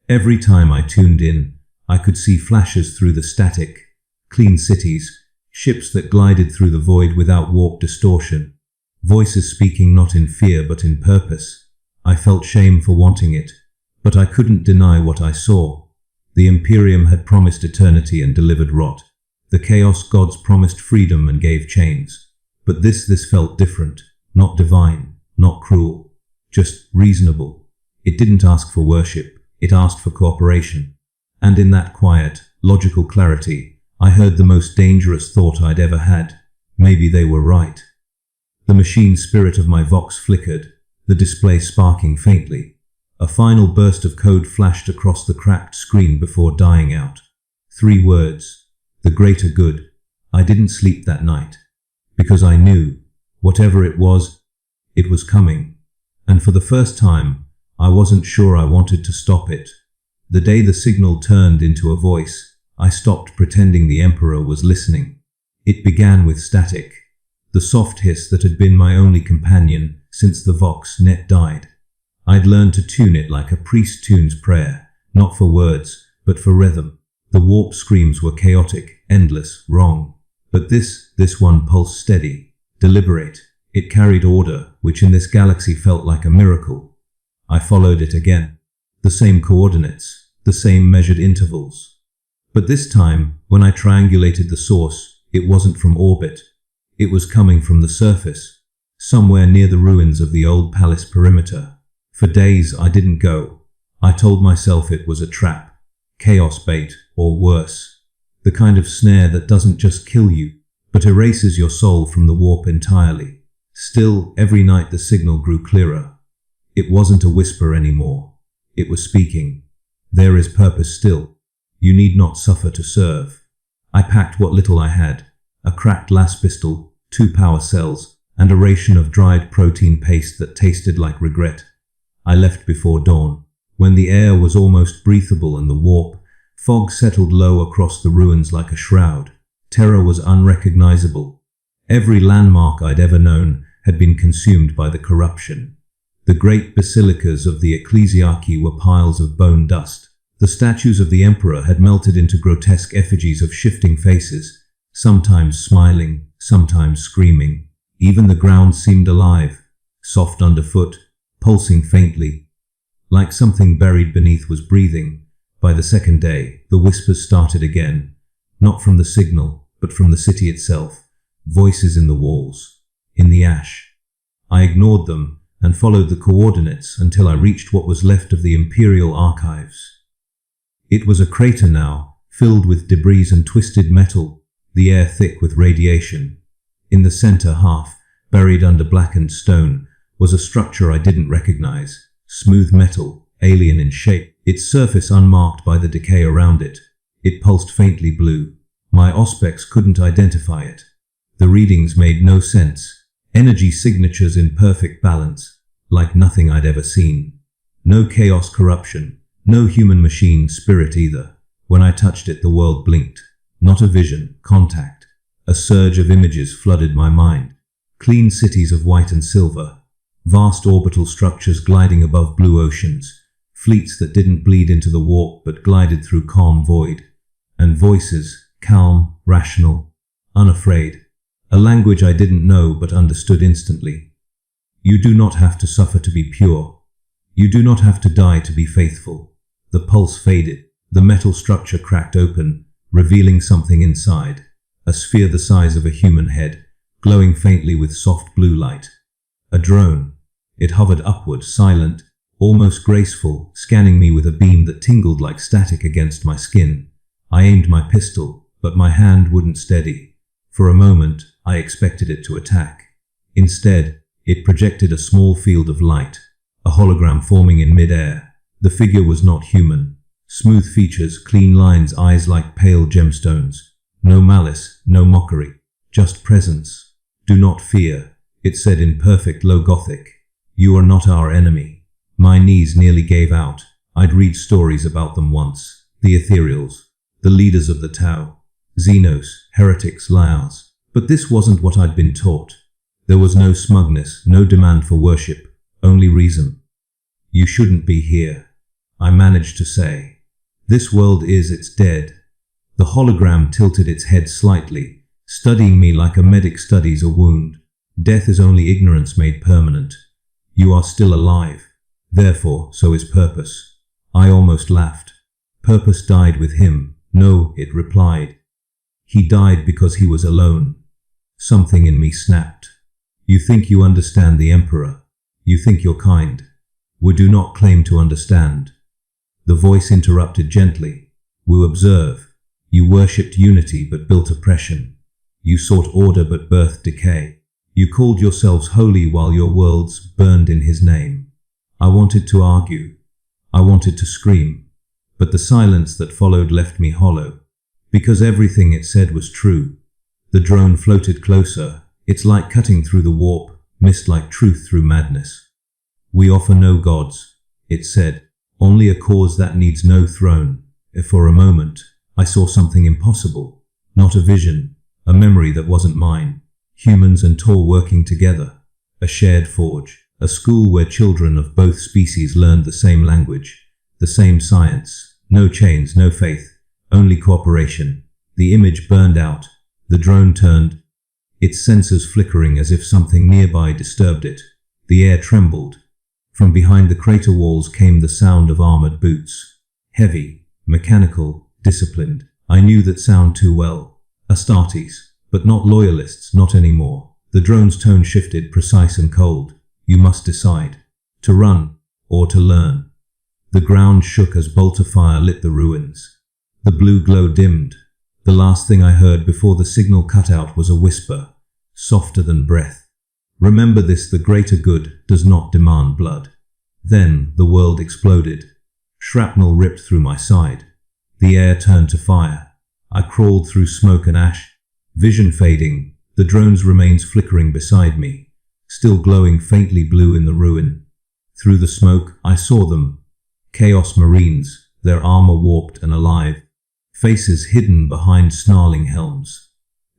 Every time I tuned in, I could see flashes through the static, clean cities, ships that glided through the void without warp distortion, voices speaking not in fear but in purpose. I felt shame for wanting it, but I couldn't deny what I saw. The Imperium had promised eternity and delivered rot. The Chaos Gods promised freedom and gave chains. But this felt different, not divine, not cruel, just reasonable. It didn't ask for worship, it asked for cooperation. And in that quiet, logical clarity, I heard the most dangerous thought I'd ever had. Maybe they were right. The machine spirit of my Vox flickered, the display sparking faintly. A final burst of code flashed across the cracked screen before dying out. 3 words. The greater good. I didn't sleep that night. Because I knew, whatever it was coming. And for the first time, I wasn't sure I wanted to stop it. The day the signal turned into a voice, I stopped pretending the Emperor was listening. It began with static, the soft hiss that had been my only companion since the Vox net died. I'd learned to tune it like a priest tunes prayer, not for words, but for rhythm. The warp screams were chaotic, endless, wrong. But this one pulsed steady, deliberate. It carried order, which in this galaxy felt like a miracle. I followed it again. The same coordinates, the same measured intervals. But this time, when I triangulated the source, it wasn't from orbit. It was coming from the surface, somewhere near the ruins of the old palace perimeter. For days I didn't go. I told myself it was a trap, chaos bait, or worse. The kind of snare that doesn't just kill you, but erases your soul from the warp entirely. Still, every night the signal grew clearer. It wasn't a whisper anymore. It was speaking. There is purpose still. You need not suffer to serve. I packed what little I had. A cracked las pistol, 2 power cells, and a ration of dried protein paste that tasted like regret. I left before dawn, when the air was almost breathable and the warp fog settled low across the ruins like a shroud. Terror was unrecognizable. Every landmark I'd ever known had been consumed by the corruption. The great basilicas of the ecclesiarchy were piles of bone dust. The statues of the emperor had melted into grotesque effigies of shifting faces, sometimes smiling, sometimes screaming. Even the ground seemed alive, soft underfoot, pulsing faintly, like something buried beneath was breathing. By the second day, the whispers started again, not from the signal, but from the city itself. Voices in the walls, in the ash. I ignored them and followed the coordinates until I reached what was left of the Imperial archives. It was a crater now, filled with debris and twisted metal, the air thick with radiation. In the center half, buried under blackened stone, was a structure I didn't recognize. Smooth metal, alien in shape, its surface unmarked by the decay around it. It pulsed faintly blue. My auspex couldn't identify it. The readings made no sense. Energy signatures in perfect balance, like nothing I'd ever seen. No chaos corruption, no human-machine spirit either. When I touched it, the world blinked. Not a vision, contact. A surge of images flooded my mind. Clean cities of white and silver. Vast orbital structures gliding above blue oceans. Fleets that didn't bleed into the warp but glided through calm void. And voices, calm, rational, unafraid. A language I didn't know but understood instantly. You do not have to suffer to be pure. You do not have to die to be faithful. The pulse faded. The metal structure cracked open, revealing something inside. A sphere the size of a human head, glowing faintly with soft blue light. A drone. It hovered upward, silent, almost graceful, scanning me with a beam that tingled like static against my skin. I aimed my pistol, but my hand wouldn't steady. For a moment, I expected it to attack. Instead, it projected a small field of light, a hologram forming in mid-air. The figure was not human. Smooth features, clean lines, eyes like pale gemstones. No malice, no mockery, just presence. "Do not fear," it said in perfect low Gothic. "You are not our enemy." My knees nearly gave out. I'd read stories about them once. The ethereals, the leaders of the Tau, Xenos, heretics, liars. But this wasn't what I'd been taught. There was no smugness, no demand for worship, only reason. "You shouldn't be here," I managed to say. "This world it's dead." The hologram tilted its head slightly, studying me like a medic studies a wound. "Death is only ignorance made permanent. You are still alive. Therefore, so is purpose." I almost laughed. "Purpose died with him." "No," it replied. "He died because he was alone." Something in me snapped. "You think you understand the Emperor. You think you're kind. We do not claim to understand." The voice interrupted gently. "We observe. You worshipped unity but built oppression. You sought order but birthed decay. You called yourselves holy while your worlds burned in his name." I wanted to argue. I wanted to scream. But the silence that followed left me hollow. Because everything it said was true. The drone floated closer, its light cutting through the warp, mist like truth through madness. "We offer no gods," it said, "only a cause that needs no throne." For a moment, I saw something impossible. Not a vision, a memory that wasn't mine. Humans and Tor working together. A shared forge. A school where children of both species learned the same language, the same science. No chains, no faith, only cooperation. The image burned out. The drone turned, its sensors flickering as if something nearby disturbed it. The air trembled. From behind the crater walls came the sound of armored boots. Heavy, mechanical, disciplined. I knew that sound too well. Astartes, but not loyalists, not anymore. The drone's tone shifted, precise and cold. "You must decide. To run, or to learn." The ground shook as bolt of fire lit the ruins. The blue glow dimmed. The last thing I heard before the signal cut out was a whisper, softer than breath. "Remember this, the greater good does not demand blood." Then the world exploded. Shrapnel ripped through my side. The air turned to fire. I crawled through smoke and ash, vision fading, the drone's remains flickering beside me, still glowing faintly blue in the ruin. Through the smoke, I saw them. Chaos Marines, their armor warped and alive, faces hidden behind snarling helms.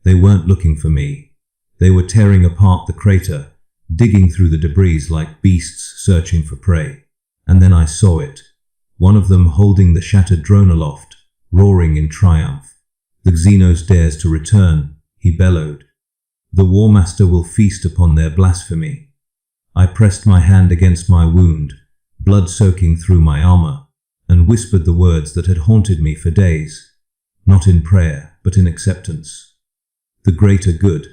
They weren't looking for me. They were tearing apart the crater, digging through the debris like beasts searching for prey. And then I saw it. One of them holding the shattered drone aloft, roaring in triumph. "The Xenos dares to return," he bellowed. "The War Master will feast upon their blasphemy." I pressed my hand against my wound, blood soaking through my armor, and whispered the words that had haunted me for days, not in prayer, but in acceptance. The greater good.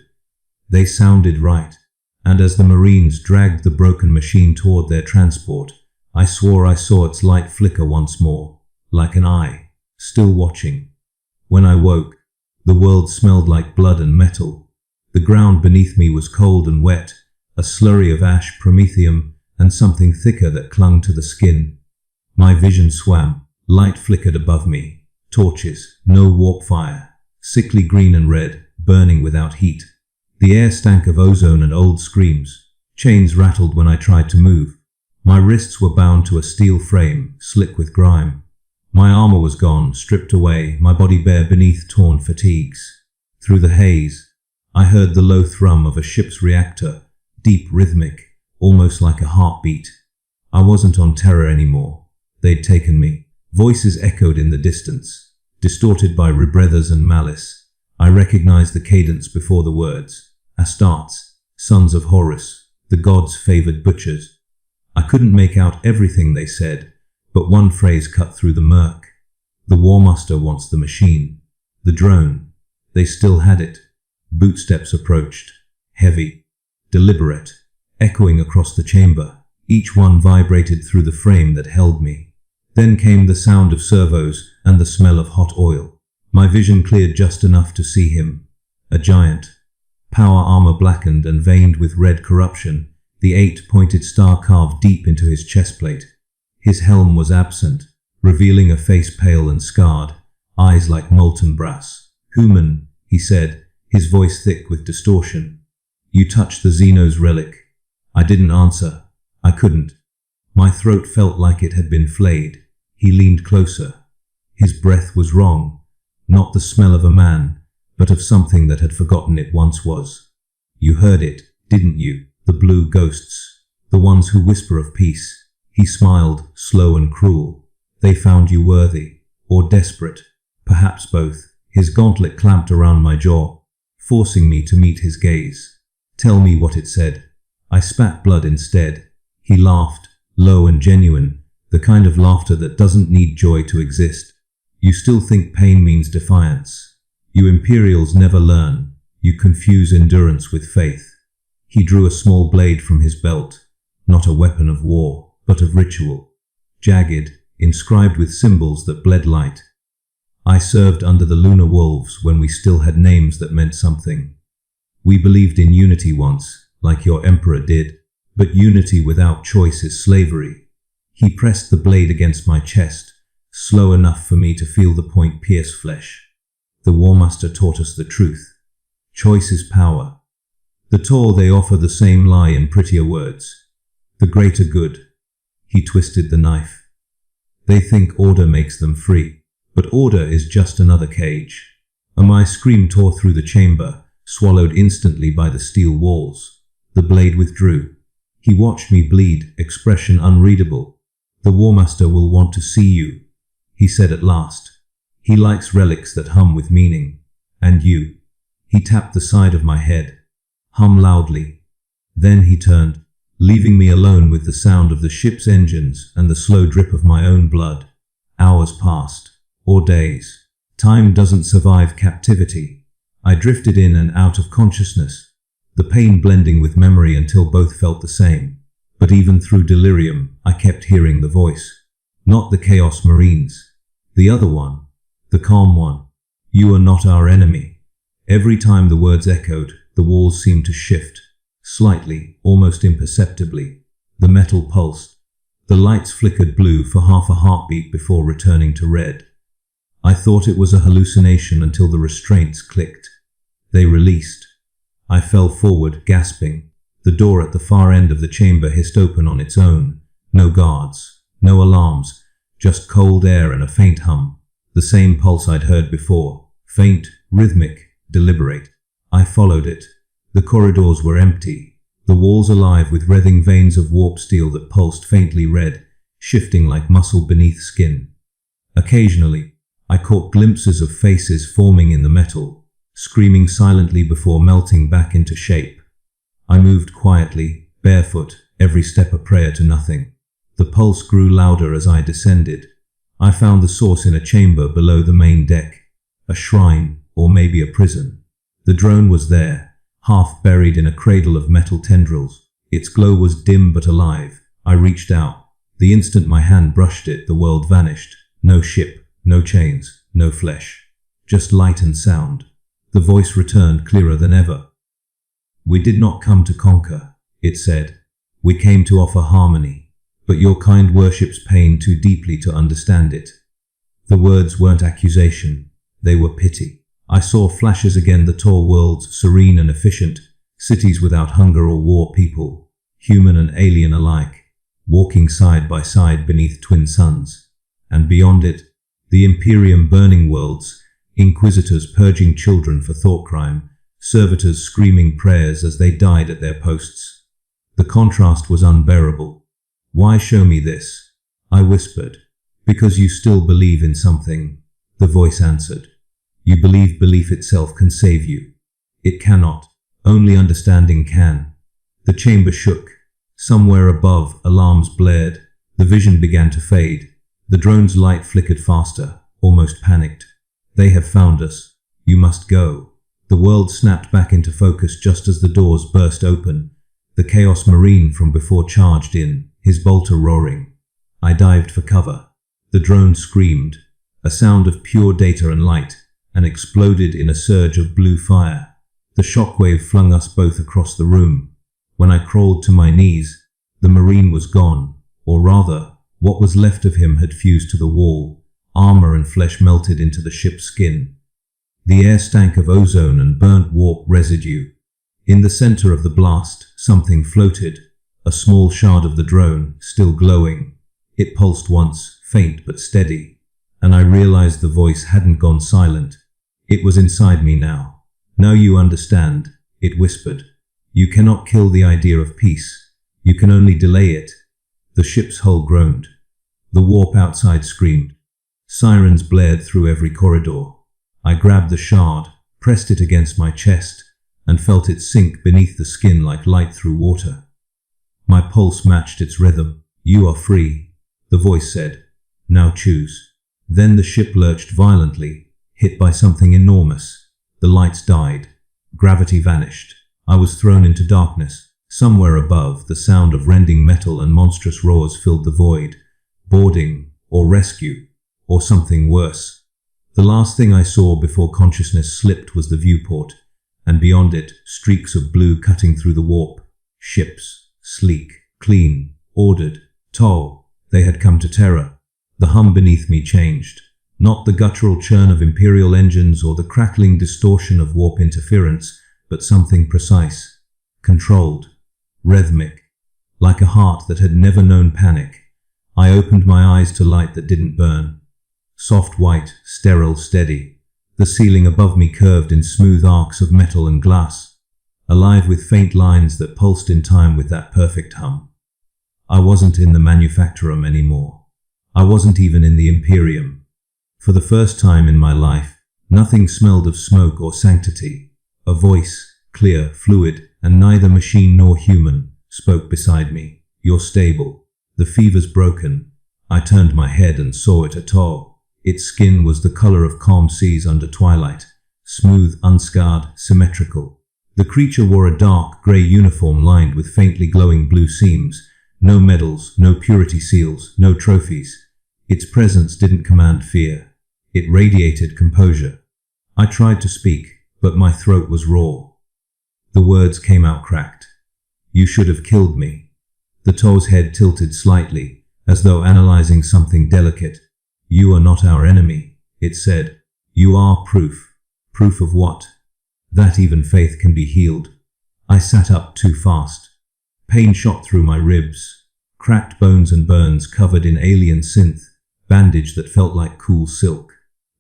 They sounded right, and as the Marines dragged the broken machine toward their transport, I swore I saw its light flicker once more, like an eye, still watching. When I woke, the world smelled like blood and metal. The ground beneath me was cold and wet, a slurry of ash, promethium, and something thicker that clung to the skin. My vision swam. Light flickered above me. Torches, no warp fire, sickly green and red, burning without heat. The air stank of ozone and old screams. Chains rattled when I tried to move. My wrists were bound to a steel frame, slick with grime. My armor was gone, stripped away, my body bare beneath torn fatigues. Through the haze, I heard the low thrum of a ship's reactor, deep, rhythmic, almost like a heartbeat. I wasn't on Terra anymore. They'd taken me. Voices echoed in the distance, distorted by rebreathers and malice. I recognized the cadence before the words. Astartes, sons of Horus, the gods' favored butchers. I couldn't make out everything they said, but one phrase cut through the murk. The War Master wants the machine. The drone. They still had it. Bootsteps approached. Heavy. Deliberate. Echoing across the chamber. Each one vibrated through the frame that held me. Then came the sound of servos and the smell of hot oil. My vision cleared just enough to see him. A giant. power armor blackened and veined with red corruption, the 8-pointed star carved deep into his chestplate. His helm was absent, revealing a face pale and scarred, eyes like molten brass. "Human," he said, his voice thick with distortion. "You touched the Xeno's relic." I didn't answer. I couldn't. My throat felt like it had been flayed. He leaned closer. His breath was wrong, not the smell of a man, but of something that had forgotten it once was. "You heard it, didn't you? The blue ghosts, the ones who whisper of peace." He smiled, slow and cruel. "They found you worthy, or desperate, perhaps both." His gauntlet clamped around my jaw, forcing me to meet his gaze. "Tell me what it said." I spat blood instead. He laughed, low and genuine, the kind of laughter that doesn't need joy to exist. "You still think pain means defiance. You Imperials never learn. You confuse endurance with faith." He drew a small blade from his belt, not a weapon of war, but of ritual. Jagged, inscribed with symbols that bled light. "I served under the Lunar Wolves when we still had names that meant something. We believed in unity once, like your emperor did, but unity without choice is slavery." He pressed the blade against my chest, slow enough for me to feel the point pierce flesh. "The War Master taught us the truth. Choice is power. The Tor, they offer the same lie in prettier words. The greater good." He twisted the knife. "They think order makes them free, but order is just another cage." My scream tore through the chamber, swallowed instantly by the steel walls. The blade withdrew. He watched me bleed, expression unreadable. "The War Master will want to see you," he said at last. "He likes relics that hum with meaning. And you." He tapped the side of my head. "Hum loudly." Then he turned, leaving me alone with the sound of the ship's engines and the slow drip of my own blood. Hours passed, or days. Time doesn't survive captivity. I drifted in and out of consciousness, the pain blending with memory until both felt the same. But even through delirium, I kept hearing the voice. Not the Chaos Marines. The other one. The calm one. "You are not our enemy." Every time the words echoed, the walls seemed to shift. Slightly, almost imperceptibly. The metal pulsed. The lights flickered blue for half a heartbeat before returning to red. I thought it was a hallucination until the restraints clicked. They released. I fell forward, gasping. The door at the far end of the chamber hissed open on its own. No guards, no alarms, just cold air and a faint hum. The same pulse I'd heard before. Faint, rhythmic, deliberate. I followed it. The corridors were empty, the walls alive with writhing veins of warp steel that pulsed faintly red, shifting like muscle beneath skin. Occasionally, I caught glimpses of faces forming in the metal, screaming silently before melting back into shape. I moved quietly, barefoot, every step a prayer to nothing. The pulse grew louder as I descended. I found the source in a chamber below the main deck, a shrine, or maybe a prison. The drone was there, half buried in a cradle of metal tendrils. Its glow was dim but alive. I reached out. The instant my hand brushed it, the world vanished. No ship, no chains, no flesh. Just light and sound. The voice returned clearer than ever. "We did not come to conquer," it said. "We came to offer harmony, but your kind worships pain too deeply to understand it." The words weren't accusation, they were pity. I saw flashes again, the tall worlds, serene and efficient, cities without hunger or war, people, human and alien alike, walking side by side beneath twin suns. And beyond it, the Imperium burning worlds, inquisitors purging children for thought crime, servitors screaming prayers as they died at their posts. The contrast was unbearable. "Why show me this?" I whispered. "Because you still believe in something," the voice answered. "You believe belief itself can save you. It cannot. Only understanding can." The chamber shook. Somewhere above, alarms blared. The vision began to fade. The drone's light flickered faster, almost panicked. "They have found us. You must go." The world snapped back into focus just as the doors burst open. The Chaos Marine from before charged in, his bolter roaring. I dived for cover. The drone screamed, a sound of pure data and light, and exploded in a surge of blue fire. The shockwave flung us both across the room. When I crawled to my knees, the Marine was gone, or rather, what was left of him had fused to the wall. Armor and flesh melted into the ship's skin. The air stank of ozone and burnt warp residue. In the center of the blast, something floated, a small shard of the drone, still glowing. It pulsed once, faint but steady, and I realized the voice hadn't gone silent. It was inside me now. Now you understand, it whispered. You cannot kill the idea of peace. You can only delay it. The ship's hull groaned. The warp outside screamed. Sirens blared through every corridor. I grabbed the shard, pressed it against my chest, and felt it sink beneath the skin like light through water. My pulse matched its rhythm. You are free, the voice said. Now choose. Then the ship lurched violently, hit by something enormous. The lights died. Gravity vanished. I was thrown into darkness. Somewhere above, the sound of rending metal and monstrous roars filled the void. Boarding, or rescue, or something worse. The last thing I saw before consciousness slipped was the viewport, and beyond it, streaks of blue cutting through the warp. Ships, sleek, clean, ordered, tall. They had come to terror. The hum beneath me changed. Not the guttural churn of Imperial engines or the crackling distortion of warp interference, but something precise, controlled, rhythmic, like a heart that had never known panic. I opened my eyes to light that didn't burn. Soft white, sterile, steady. The ceiling above me curved in smooth arcs of metal and glass, alive with faint lines that pulsed in time with that perfect hum. I wasn't in the manufactorum anymore. I wasn't even in the Imperium. For the first time in my life, nothing smelled of smoke or sanctity. A voice, clear, fluid, and neither machine nor human, spoke beside me. You're stable. The fever's broken. I turned my head and saw it at all. Its skin was the color of calm seas under twilight, smooth, unscarred, symmetrical. The creature wore a dark, grey uniform lined with faintly glowing blue seams. No medals, no purity seals, no trophies. Its presence didn't command fear. It radiated composure. I tried to speak, but my throat was raw. The words came out cracked. You should have killed me. The To's head tilted slightly, as though analyzing something delicate. You are not our enemy, it said. You are proof. Proof of what? That even faith can be healed. I sat up too fast. Pain shot through my ribs. Cracked bones and burns covered in alien synth, bandage that felt like cool silk.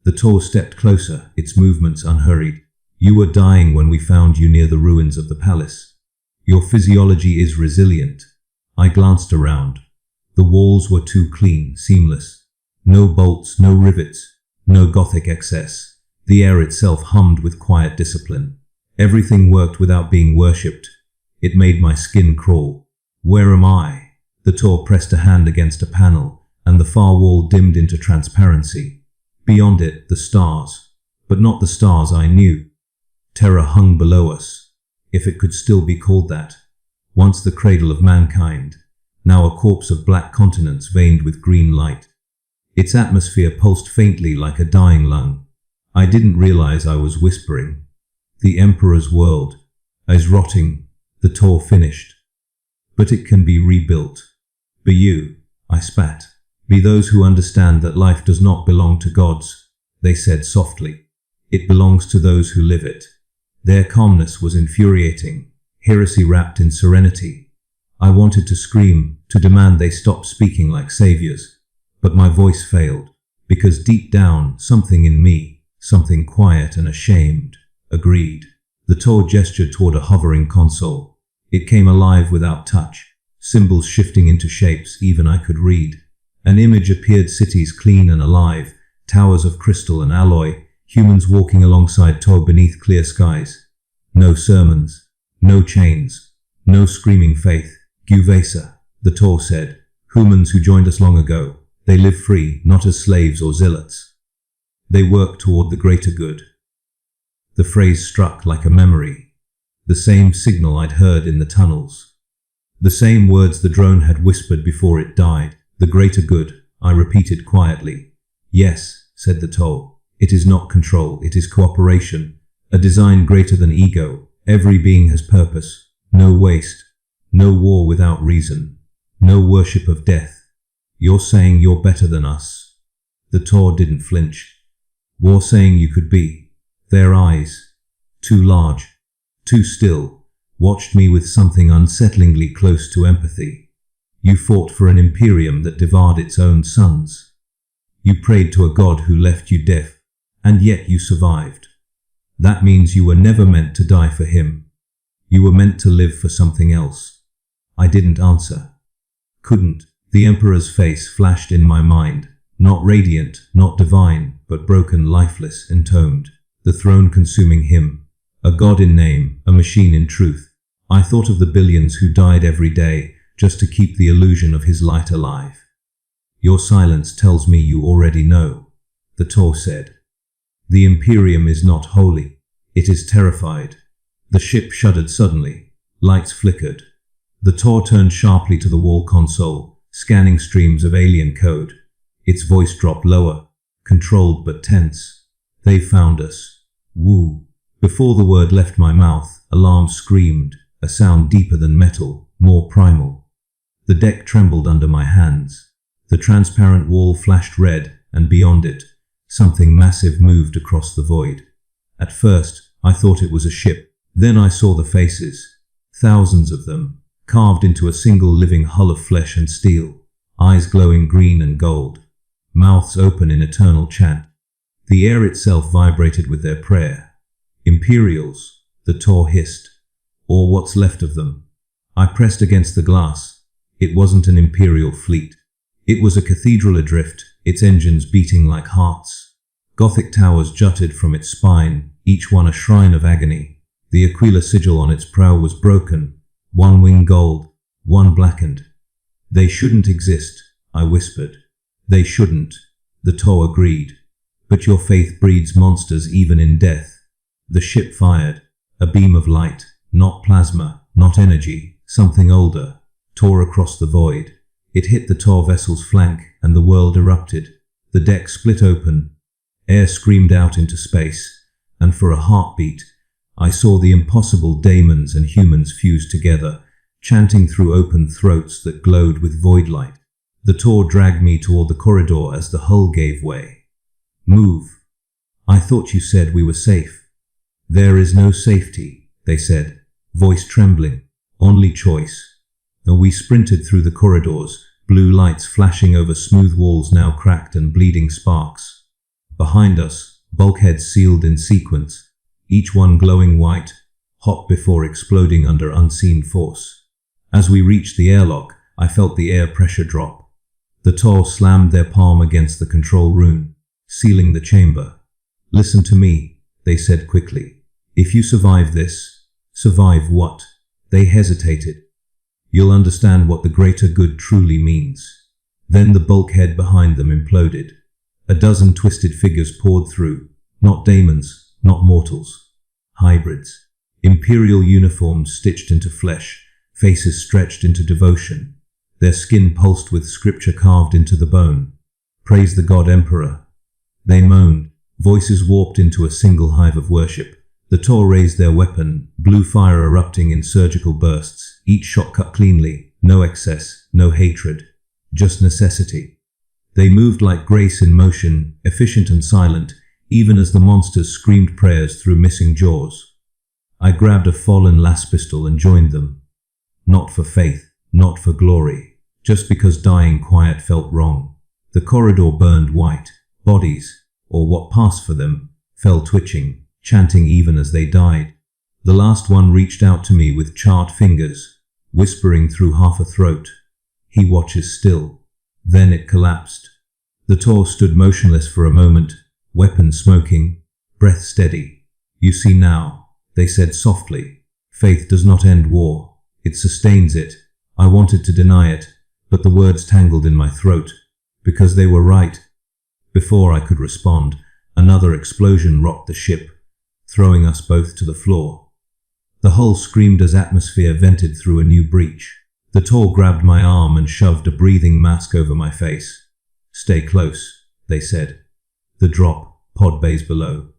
The Tor stepped closer, its movements unhurried. You were dying when we found you near the ruins of the palace. Your physiology is resilient. I glanced around. The walls were too clean, seamless. No bolts, no rivets, no Gothic excess. The air itself hummed with quiet discipline. Everything worked without being worshipped. It made my skin crawl. Where am I? The Tor pressed a hand against a panel, and the far wall dimmed into transparency. Beyond it, the stars. But not the stars I knew. Terror hung below us, if it could still be called that. Once the cradle of mankind, now a corpse of black continents veined with green light. Its atmosphere pulsed faintly like a dying lung. I didn't realize I was whispering. The Emperor's world is rotting, the Tor finished. But it can be rebuilt. Be you, I spat. Be those who understand that life does not belong to gods, they said softly. It belongs to those who live it. Their calmness was infuriating, heresy wrapped in serenity. I wanted to scream, to demand they stop speaking like saviors. But my voice failed, because deep down, something in me, something quiet and ashamed, agreed. The Tor gestured toward a hovering console. It came alive without touch, symbols shifting into shapes even I could read. An image appeared, cities clean and alive, towers of crystal and alloy, humans walking alongside Tor beneath clear skies. No sermons, no chains, no screaming faith. Guvesa, the Tor said. Humans who joined us long ago. They live free, not as slaves or zealots. They work toward the greater good. The phrase struck like a memory. The same signal I'd heard in the tunnels. The same words the drone had whispered before it died. The greater good, I repeated quietly. Yes, said the Tor. It is not control, it is cooperation. A design greater than ego, Every being has purpose, no waste, no war without reason, no worship of death. You're saying you're better than us. The Tor didn't flinch. War saying you could be. Their eyes, too large, too still, watched me with something unsettlingly close to empathy. You fought for an Imperium that devoured its own sons. You prayed to a god who left you deaf, and yet you survived. That means you were never meant to die for him. You were meant to live for something else. I didn't answer. Couldn't. The Emperor's face flashed in my mind, not radiant, not divine, but broken, lifeless, entombed. The throne consuming him. A god in name, a machine in truth. I thought of the billions who died every day just to keep the illusion of his light alive. Your silence tells me you already know, the Tor said. The Imperium is not holy. It is terrified. The ship shuddered suddenly. Lights flickered. The Tor turned sharply to the wall console, scanning streams of alien code. Its voice dropped lower, controlled but tense. They've found us. Woo. Before the word left my mouth, alarm screamed, a sound deeper than metal, more primal. The deck trembled under my hands. The transparent wall flashed red, and beyond it, something massive moved across the void. At first, I thought it was a ship. Then I saw the faces. Thousands of them, carved into a single living hull of flesh and steel. Eyes glowing green and gold. Mouths open in eternal chant. The air itself vibrated with their prayer. Imperials, the Tor hissed. Or what's left of them. I pressed against the glass. It wasn't an Imperial fleet. It was a cathedral adrift, its engines beating like hearts. Gothic towers jutted from its spine, each one a shrine of agony. The Aquila sigil on its prow was broken, one wing gold, one blackened. They shouldn't exist, I whispered. They shouldn't, the Tor agreed. But your faith breeds monsters even in death. The ship fired, a beam of light, not plasma, not energy, something older, tore across the void. It hit the Tor vessel's flank, and the world erupted. The deck split open. Air screamed out into space, and for a heartbeat, I saw the impossible daemons and humans fuse together, chanting through open throats that glowed with void light. The Tor dragged me toward the corridor as the hull gave way. Move. I thought you said we were safe. There is no safety, they said, voice trembling. Only choice. And we sprinted through the corridors, blue lights flashing over smooth walls now cracked and bleeding sparks. Behind us, bulkheads sealed in sequence, each one glowing white, hot before exploding under unseen force. As we reached the airlock, I felt the air pressure drop. The Tor slammed their palm against the control rune, sealing the chamber. Listen to me, they said quickly. If you survive this, survive what? They hesitated. You'll understand what the greater good truly means. Then the bulkhead behind them imploded. A dozen twisted figures poured through, not daemons, not mortals. Hybrids. Imperial uniforms stitched into flesh, faces stretched into devotion. Their skin pulsed with scripture carved into the bone. Praise the God Emperor. They moaned, voices warped into a single hive of worship. The Tor raised their weapon, blue fire erupting in surgical bursts, each shot cut cleanly, no excess, no hatred, just necessity. They moved like grace in motion, efficient and silent, even as the monsters screamed prayers through missing jaws. I grabbed a fallen las pistol and joined them. Not for faith, not for glory, just because dying quiet felt wrong. The corridor burned white. Bodies, or what passed for them, fell twitching, chanting even as they died. The last one reached out to me with charred fingers, whispering through half a throat. He watches still. Then it collapsed. The Tor stood motionless for a moment, weapon smoking, breath steady. You see now, they said softly. Faith does not end war. It sustains it. I wanted to deny it, but the words tangled in my throat, because they were right. Before I could respond, another explosion rocked the ship, throwing us both to the floor. The hull screamed as atmosphere vented through a new breach. The Tor grabbed my arm and shoved a breathing mask over my face. Stay close, they said. The drop, pod bays below.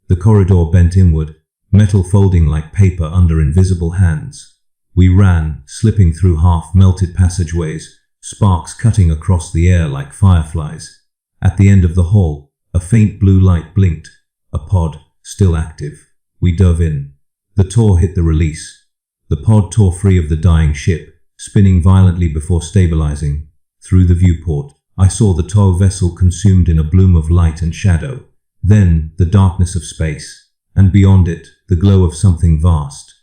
The corridor bent inward, metal folding like paper under invisible hands. We ran, slipping through half-melted passageways, sparks cutting across the air like fireflies. At the end of the hall, a faint blue light blinked, a pod, still active. We dove in. The Tor hit the release. The pod tore free of the dying ship, spinning violently before stabilizing. Through the viewport, I saw the Tor vessel consumed in a bloom of light and shadow. Then, the darkness of space, and beyond it, the glow of something vast.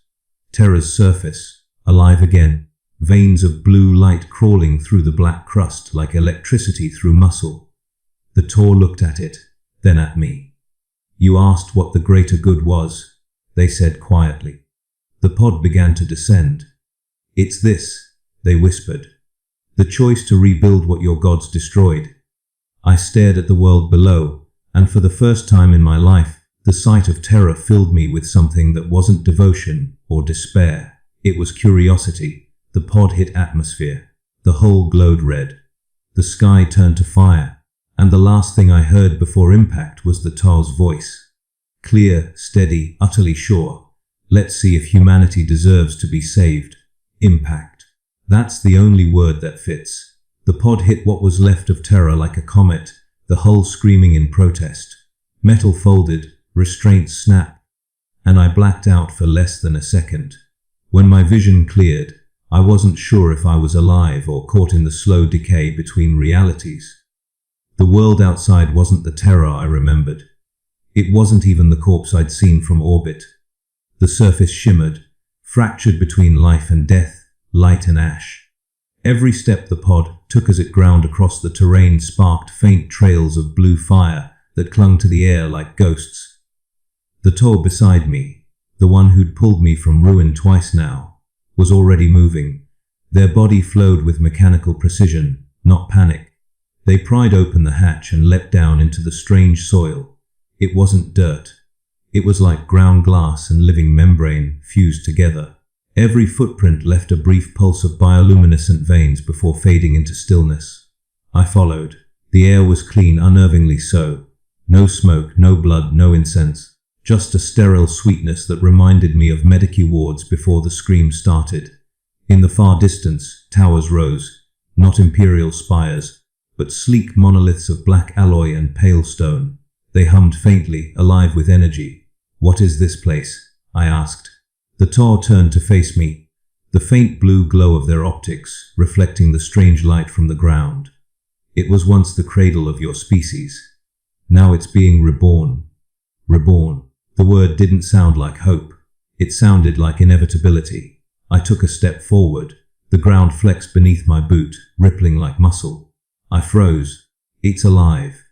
Terra's surface, alive again, veins of blue light crawling through the black crust like electricity through muscle. The Tor looked at it, then at me. "You asked what the greater good was," they said quietly. The pod began to descend. "It's this," they whispered. "The choice to rebuild what your gods destroyed." I stared at the world below, and for the first time in my life, the sight of terror filled me with something that wasn't devotion or despair. It was curiosity. The pod hit atmosphere. The hull glowed red. The sky turned to fire, and the last thing I heard before impact was the Tar's voice. Clear, steady, utterly sure. "Let's see if humanity deserves to be saved." Impact. That's the only word that fits. The pod hit what was left of terror like a comet, the hull screaming in protest. Metal folded, restraints snapped, and I blacked out for less than a second. When my vision cleared, I wasn't sure if I was alive or caught in the slow decay between realities. The world outside wasn't the terror I remembered. It wasn't even the corpse I'd seen from orbit. The surface shimmered, fractured between life and death, light and ash. Every step the pod took as it ground across the terrain sparked faint trails of blue fire that clung to the air like ghosts. The Tor beside me, the one who'd pulled me from ruin twice now, was already moving. Their body flowed with mechanical precision, not panic. They pried open the hatch and leapt down into the strange soil. It wasn't dirt. It was like ground glass and living membrane fused together. Every footprint left a brief pulse of bioluminescent veins before fading into stillness. I followed. The air was clean, unnervingly so. No smoke, no blood, no incense. Just a sterile sweetness that reminded me of medici wards before the scream started. In the far distance, towers rose, not imperial spires, but sleek monoliths of black alloy and pale stone. They hummed faintly, alive with energy. "What is this place?" I asked. The Tor turned to face me, the faint blue glow of their optics reflecting the strange light from the ground. "It was once the cradle of your species. Now it's being reborn." Reborn. The word didn't sound like hope. It sounded like inevitability. I took a step forward. The ground flexed beneath my boot, rippling like muscle. I froze. "It's alive.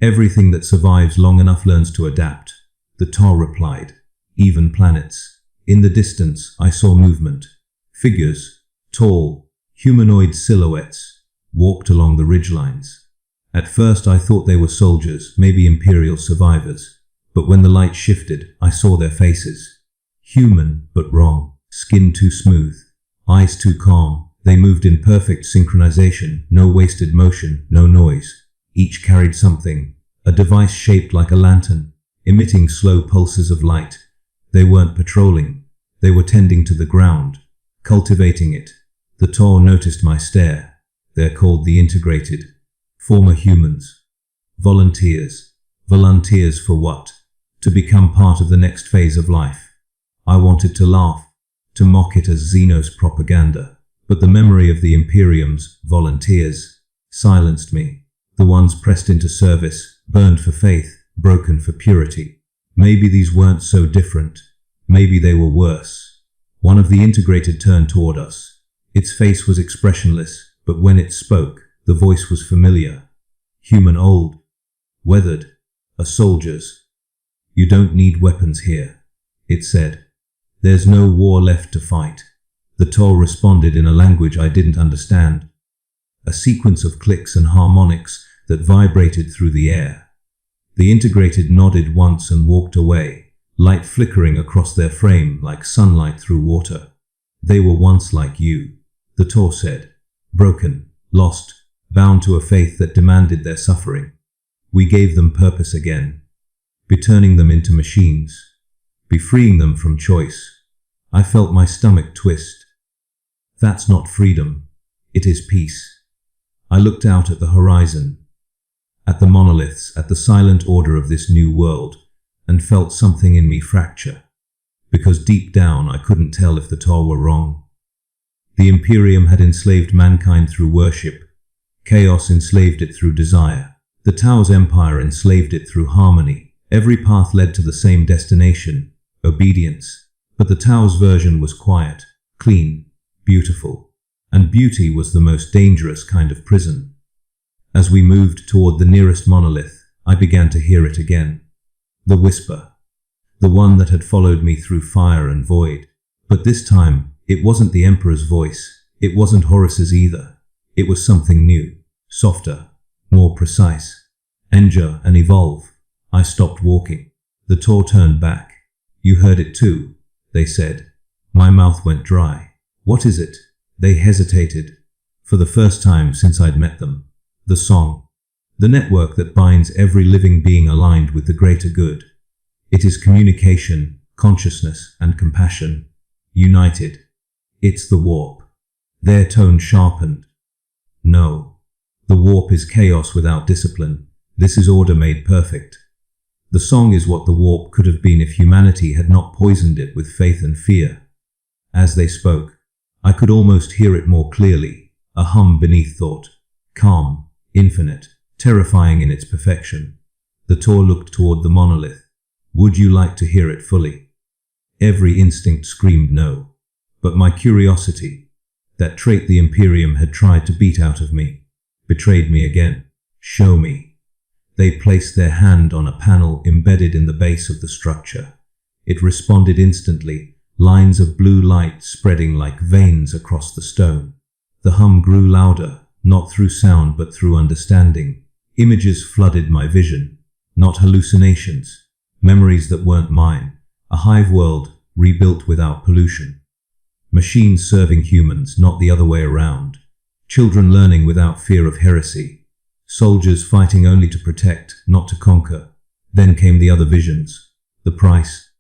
Everything that survives long enough learns to adapt," the Tor replied. "Even planets." In the distance, I saw movement. Figures, tall, humanoid silhouettes, walked along the ridgelines. At first I thought they were soldiers, maybe Imperial survivors. But when the light shifted, I saw their faces. Human, but wrong. Skin too smooth. Eyes too calm. They moved in perfect synchronization, no wasted motion, no noise. Each carried something. A device shaped like a lantern, emitting slow pulses of light. They weren't patrolling. They were tending to the ground, cultivating it. The Tor noticed my stare. They're called the Integrated. Former humans. Volunteers. Volunteers for what? To become part of the next phase of life. I wanted to laugh, to mock it as Xenos propaganda, but the memory of the Imperium's volunteers silenced me. The ones pressed into service, burned for faith, broken for purity. Maybe these weren't so different. Maybe they were worse. One of the Integrated turned toward us. Its face was expressionless, but when it spoke, the voice was familiar. Human old, weathered, a soldier's. "You don't need weapons here," it said. "There's no war left to fight." The Tor responded in a language I didn't understand. A sequence of clicks and harmonics that vibrated through the air. The Integrated nodded once and walked away, light flickering across their frame like sunlight through water. "They were once like you," the Tor said. "Broken, lost, bound to a faith that demanded their suffering. We gave them purpose again, be turning them into machines. be freeing them from choice. I felt my stomach twist. That's not freedom. It is peace. I looked out at the horizon, at the monoliths, at the silent order of this new world, and felt something in me fracture. Because deep down I couldn't tell if the Tor were wrong. The Imperium had enslaved mankind through worship. Chaos enslaved it through desire. The Tao's empire enslaved it through harmony. Every path led to the same destination, obedience. But the Tao's version was quiet, clean, beautiful. And beauty was the most dangerous kind of prison. As we moved toward the nearest monolith, I began to hear it again. The whisper. The one that had followed me through fire and void. But this time, it wasn't the Emperor's voice. It wasn't Horus's either. It was something new, softer, more precise. Endure and evolve. I stopped walking. The Tor turned back. You heard it too, they said. My mouth went dry. What is it? They hesitated. For the first time since I'd met them. The song. The network that binds every living being aligned with the greater good. It is communication, consciousness, and compassion. United. It's the warp. Their tone sharpened. No. The warp is chaos without discipline. This is order made perfect. The song is what the warp could have been if humanity had not poisoned it with faith and fear. As they spoke, I could almost hear it more clearly, a hum beneath thought, calm, infinite, terrifying in its perfection. The Tor looked toward the monolith. Would you like to hear it fully? Every instinct screamed no. But my curiosity, that trait the Imperium had tried to beat out of me, betrayed me again. Show me. They placed their hand on a panel embedded in the base of the structure. It responded instantly. Lines of blue light spreading like veins across the stone. The hum grew louder, not through sound but through understanding. Images flooded my vision, not hallucinations, memories that weren't mine, a hive world rebuilt without pollution. Machines serving humans, not the other way around. Children learning without fear of heresy. Soldiers fighting only to protect, not to conquer. Then came the other visions. The price.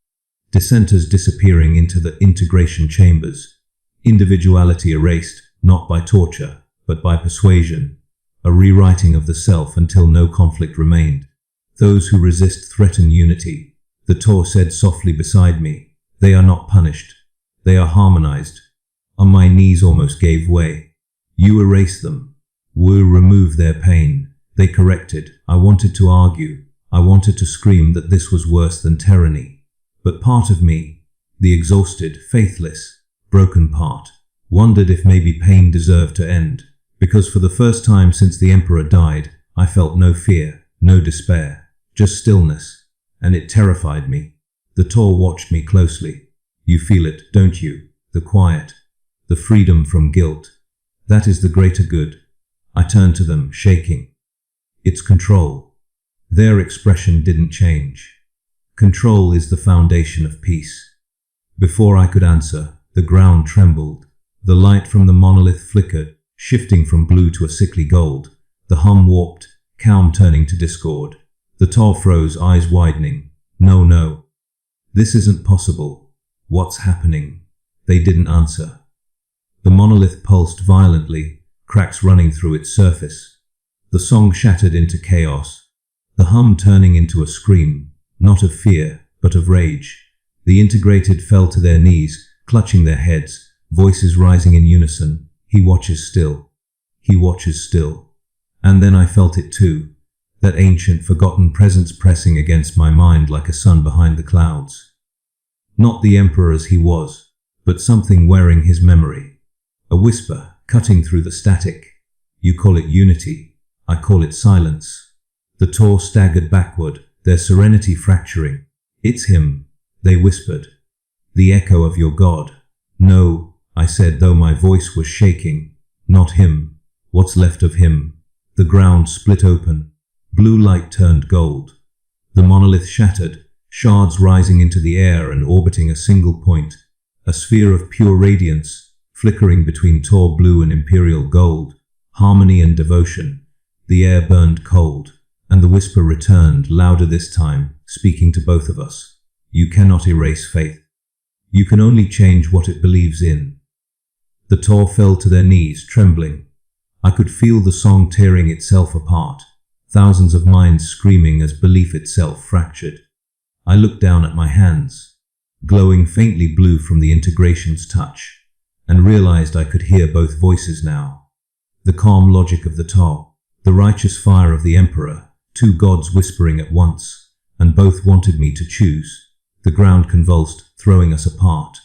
Dissenters disappearing into the integration chambers. Individuality erased, not by torture, but by persuasion. A rewriting of the self until no conflict remained. Those who resist threaten unity. The Tor said softly beside me. They are not punished. They are harmonized. On my knees almost gave way. You erase them. Wu remove their pain. They corrected. I wanted to argue. I wanted to scream that this was worse than tyranny. But part of me, the exhausted, faithless, broken part, wondered if maybe pain deserved to end. Because for the first time since the Emperor died, I felt no fear, no despair, just stillness. And it terrified me. The Tor watched me closely. You feel it, don't you? The quiet, the freedom from guilt. That is the greater good. I turned to them, shaking. It's control. Their expression didn't change. Control is the foundation of peace. Before I could answer, the ground trembled. The light from the monolith flickered, shifting from blue to a sickly gold. The hum warped, calm turning to discord. The Tor froze, eyes widening. No, no. This isn't possible. What's happening? They didn't answer. The monolith pulsed violently, cracks running through its surface. The song shattered into chaos, the hum turning into a scream. Not of fear, but of rage. The integrated fell to their knees, clutching their heads, voices rising in unison. He watches still. He watches still. And then I felt it too, that ancient forgotten presence pressing against my mind like a sun behind the clouds. Not the Emperor as he was, but something wearing his memory. A whisper, cutting through the static. You call it unity. I call it silence. The Tor staggered backward, their serenity fracturing. It's him, they whispered. The echo of your God. No, I said, though my voice was shaking. Not him. What's left of him? The ground split open. Blue light turned gold. The monolith shattered, shards rising into the air and orbiting a single point. A sphere of pure radiance, flickering between Tor blue and Imperial gold. Harmony and devotion. The air burned cold. And the whisper returned, louder this time, speaking to both of us. You cannot erase faith. You can only change what it believes in. The Tor fell to their knees, trembling. I could feel the song tearing itself apart, thousands of minds screaming as belief itself fractured. I looked down at my hands, glowing faintly blue from the integration's touch, and realized I could hear both voices now. The calm logic of the Tor, the righteous fire of the Emperor, two gods whispering at once, and both wanted me to choose. The ground convulsed, throwing us apart.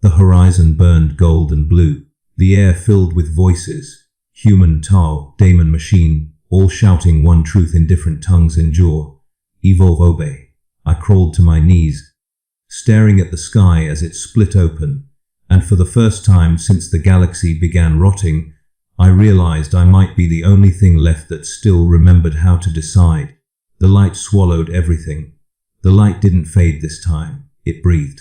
The horizon burned gold and blue. The air filled with voices, human, Tau, daemon, machine, all shouting one truth in different tongues. Endure, evolve, obey. I crawled to my knees, staring at the sky as it split open, and for the first time since the galaxy began rotting, I realized I might be the only thing left that still remembered how to decide. The light swallowed everything. The light didn't fade this time. It breathed.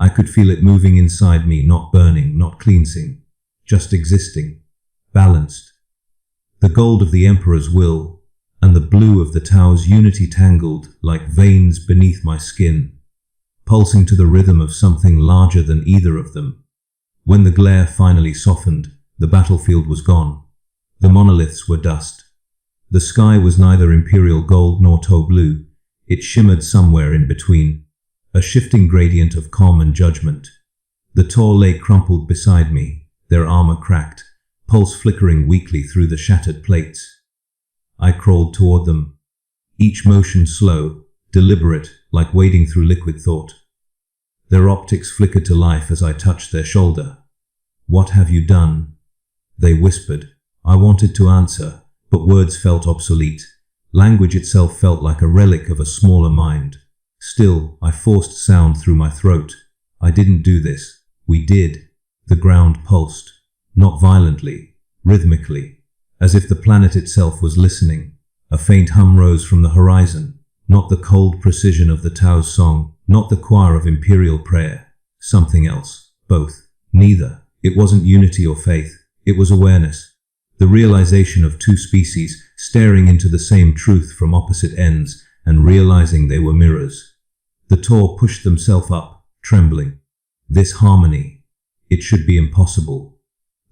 I could feel it moving inside me, not burning, not cleansing, just existing, balanced. The gold of the Emperor's will and the blue of the Tau's unity tangled like veins beneath my skin, pulsing to the rhythm of something larger than either of them. When the glare finally softened, the battlefield was gone. The monoliths were dust. The sky was neither Imperial gold nor Tau blue. It shimmered somewhere in between, a shifting gradient of calm and judgment. The Tor lay crumpled beside me, their armor cracked, pulse flickering weakly through the shattered plates. I crawled toward them, each motion slow, deliberate, like wading through liquid thought. Their optics flickered to life as I touched their shoulder. "What have you done?" they whispered. I wanted to answer, but words felt obsolete. Language itself felt like a relic of a smaller mind. Still, I forced sound through my throat. I didn't do this. We did. The ground pulsed. Not violently, rhythmically, as if the planet itself was listening. A faint hum rose from the horizon. Not the cold precision of the Tau's song, not the choir of Imperial prayer. Something else. Both. Neither. It wasn't unity or faith. It was awareness. The realization of two species staring into the same truth from opposite ends and realizing they were mirrors. The Tor pushed themselves up, trembling. This harmony. It should be impossible.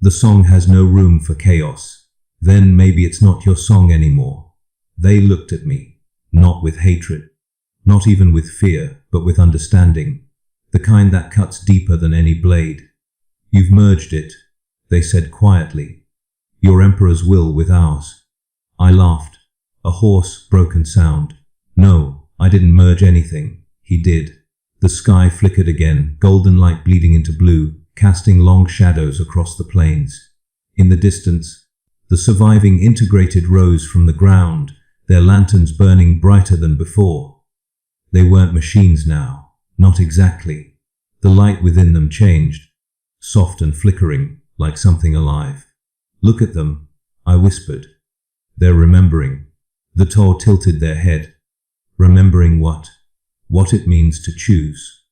The song has no room for chaos. Then maybe it's not your song anymore. They looked at me, not with hatred, not even with fear, but with understanding, the kind that cuts deeper than any blade. "You've merged it," they said quietly. "Your Emperor's will with ours." I laughed, a hoarse, broken sound. "No, I didn't merge anything. He did." The sky flickered again, golden light bleeding into blue, casting long shadows across the plains. In the distance, the surviving integrated rose from the ground, their lanterns burning brighter than before. They weren't machines now, not exactly. The light within them changed, soft and flickering, like something alive. "Look at them," I whispered. "They're remembering." The Tor tilted their head. "Remembering what?" "What it means to choose."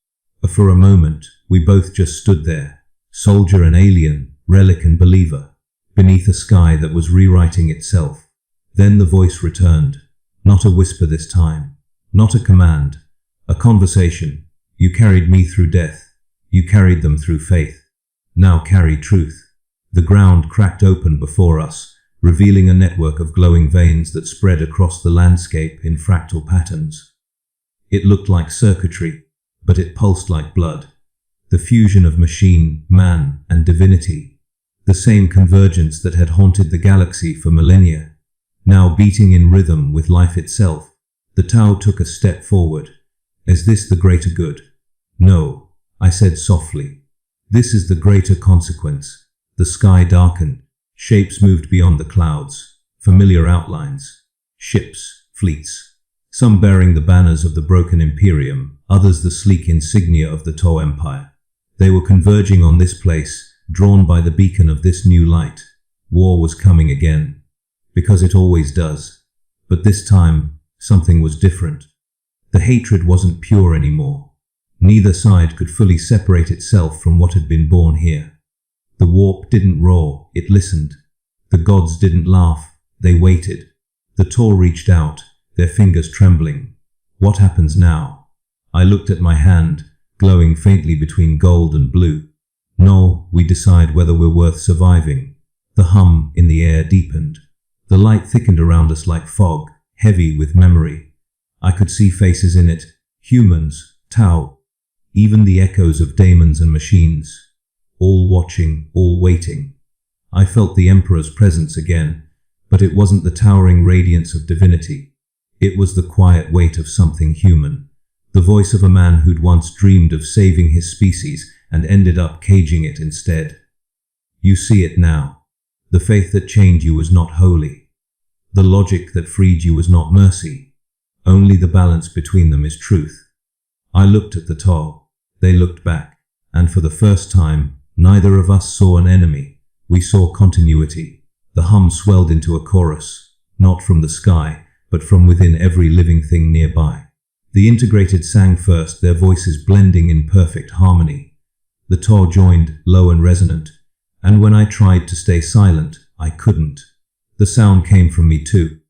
For a moment, we both just stood there, soldier and alien, relic and believer, beneath a sky that was rewriting itself. Then the voice returned. Not a whisper this time, not a command, a conversation. "You carried me through death. You carried them through faith. Now carry truth." The ground cracked open before us, revealing a network of glowing veins that spread across the landscape in fractal patterns. It looked like circuitry, but it pulsed like blood. The fusion of machine, man, and divinity. The same convergence that had haunted the galaxy for millennia, now beating in rhythm with life itself. The Tau took a step forward. "Is this the greater good?" "No," I said softly. "This is the greater consequence." The sky darkened. Shapes moved beyond the clouds. Familiar outlines. Ships, fleets. Some bearing the banners of the broken Imperium, others the sleek insignia of the Tau Empire. They were converging on this place, drawn by the beacon of this new light. War was coming again. Because it always does. But this time, something was different. The hatred wasn't pure anymore. Neither side could fully separate itself from what had been born here. The warp didn't roar, it listened. The gods didn't laugh, they waited. The Tor reached out, their fingers trembling. "What happens now?" I looked at my hand, glowing faintly between gold and blue. No, we decide whether we're worth surviving. The hum in the air deepened. The light thickened around us like fog, heavy with memory. I could see faces in it, humans, Tau, even the echoes of daemons and machines. All watching, all waiting. I felt the Emperor's presence again, but it wasn't the towering radiance of divinity. It was the quiet weight of something human. The voice of a man who'd once dreamed of saving his species and ended up caging it instead. You see it now. The faith that chained you was not holy. The logic that freed you was not mercy. Only the balance between them is truth. I looked at the Tau. They looked back. And for the first time, neither of us saw an enemy. We saw continuity. The hum swelled into a chorus, not from the sky, but from within every living thing nearby. The integrated sang first, their voices blending in perfect harmony. The Tau joined, low and resonant, and when I tried to stay silent, I couldn't. The sound came from me too.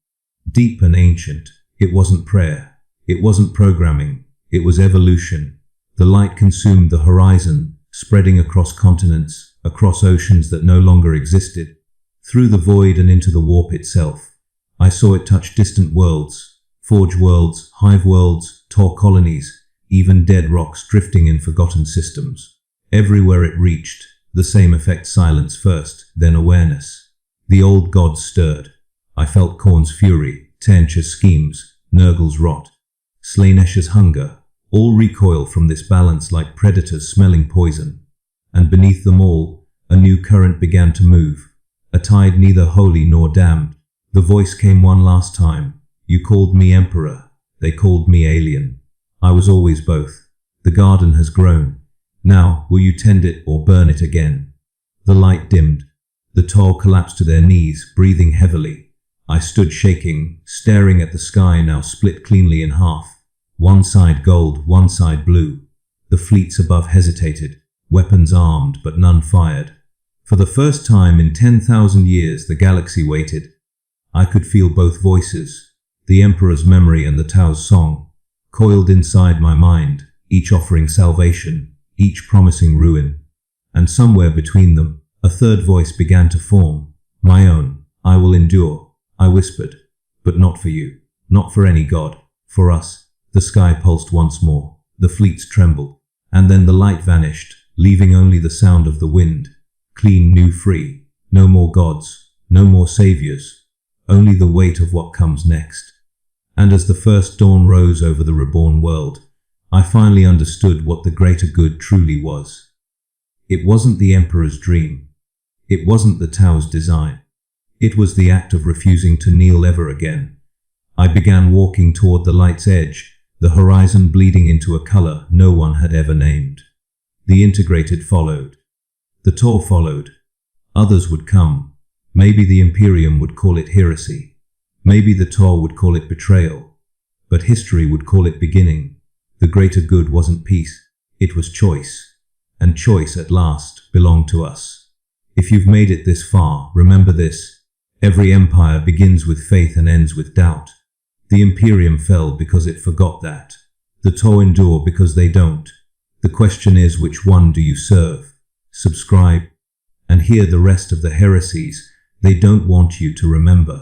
Deep and ancient. It wasn't prayer. It wasn't programming. It was evolution. The light consumed the horizon, spreading across continents, across oceans that no longer existed. Through the void and into the warp itself. I saw it touch distant worlds, forge worlds, hive worlds, Tau colonies, even dead rocks drifting in forgotten systems. Everywhere it reached, the same effect: silence first, then awareness. The old gods stirred. I felt Khorne's fury, Tench's schemes, Nurgle's rot, Slaanesh's hunger, all recoil from this balance like predators smelling poison. And beneath them all, a new current began to move, a tide neither holy nor damned. The voice came one last time. You called me Emperor. They called me alien. I was always both. The garden has grown. Now, will you tend it or burn it again? The light dimmed. The Tau collapsed to their knees, breathing heavily. I stood shaking, staring at the sky now split cleanly in half. One side gold, one side blue. The fleets above hesitated, weapons armed but none fired. For the first time in 10,000 years the galaxy waited. I could feel both voices, the Emperor's memory and the Tau's song, coiled inside my mind, each offering salvation, each promising ruin. And somewhere between them, a third voice began to form. My own. I will endure, I whispered. But not for you, not for any god, for us. The sky pulsed once more, the fleets trembled, and then the light vanished, leaving only the sound of the wind. Clean, new, free. No more gods, no more saviors. Only the weight of what comes next. And as the first dawn rose over the reborn world, I finally understood what the greater good truly was. It wasn't the Emperor's dream. It wasn't the Tau's design. It was the act of refusing to kneel ever again. I began walking toward the light's edge, the horizon bleeding into a color no one had ever named. The integrated followed. The Tau followed. Others would come. Maybe the Imperium would call it heresy. Maybe the Tau would call it betrayal. But history would call it beginning. The greater good wasn't peace. It was choice. And choice, at last, belonged to us. If you've made it this far, remember this. Every empire begins with faith and ends with doubt. The Imperium fell because it forgot that. The Tau endure because they don't. The question is, which one do you serve? Subscribe and hear the rest of the heresies they don't want you to remember.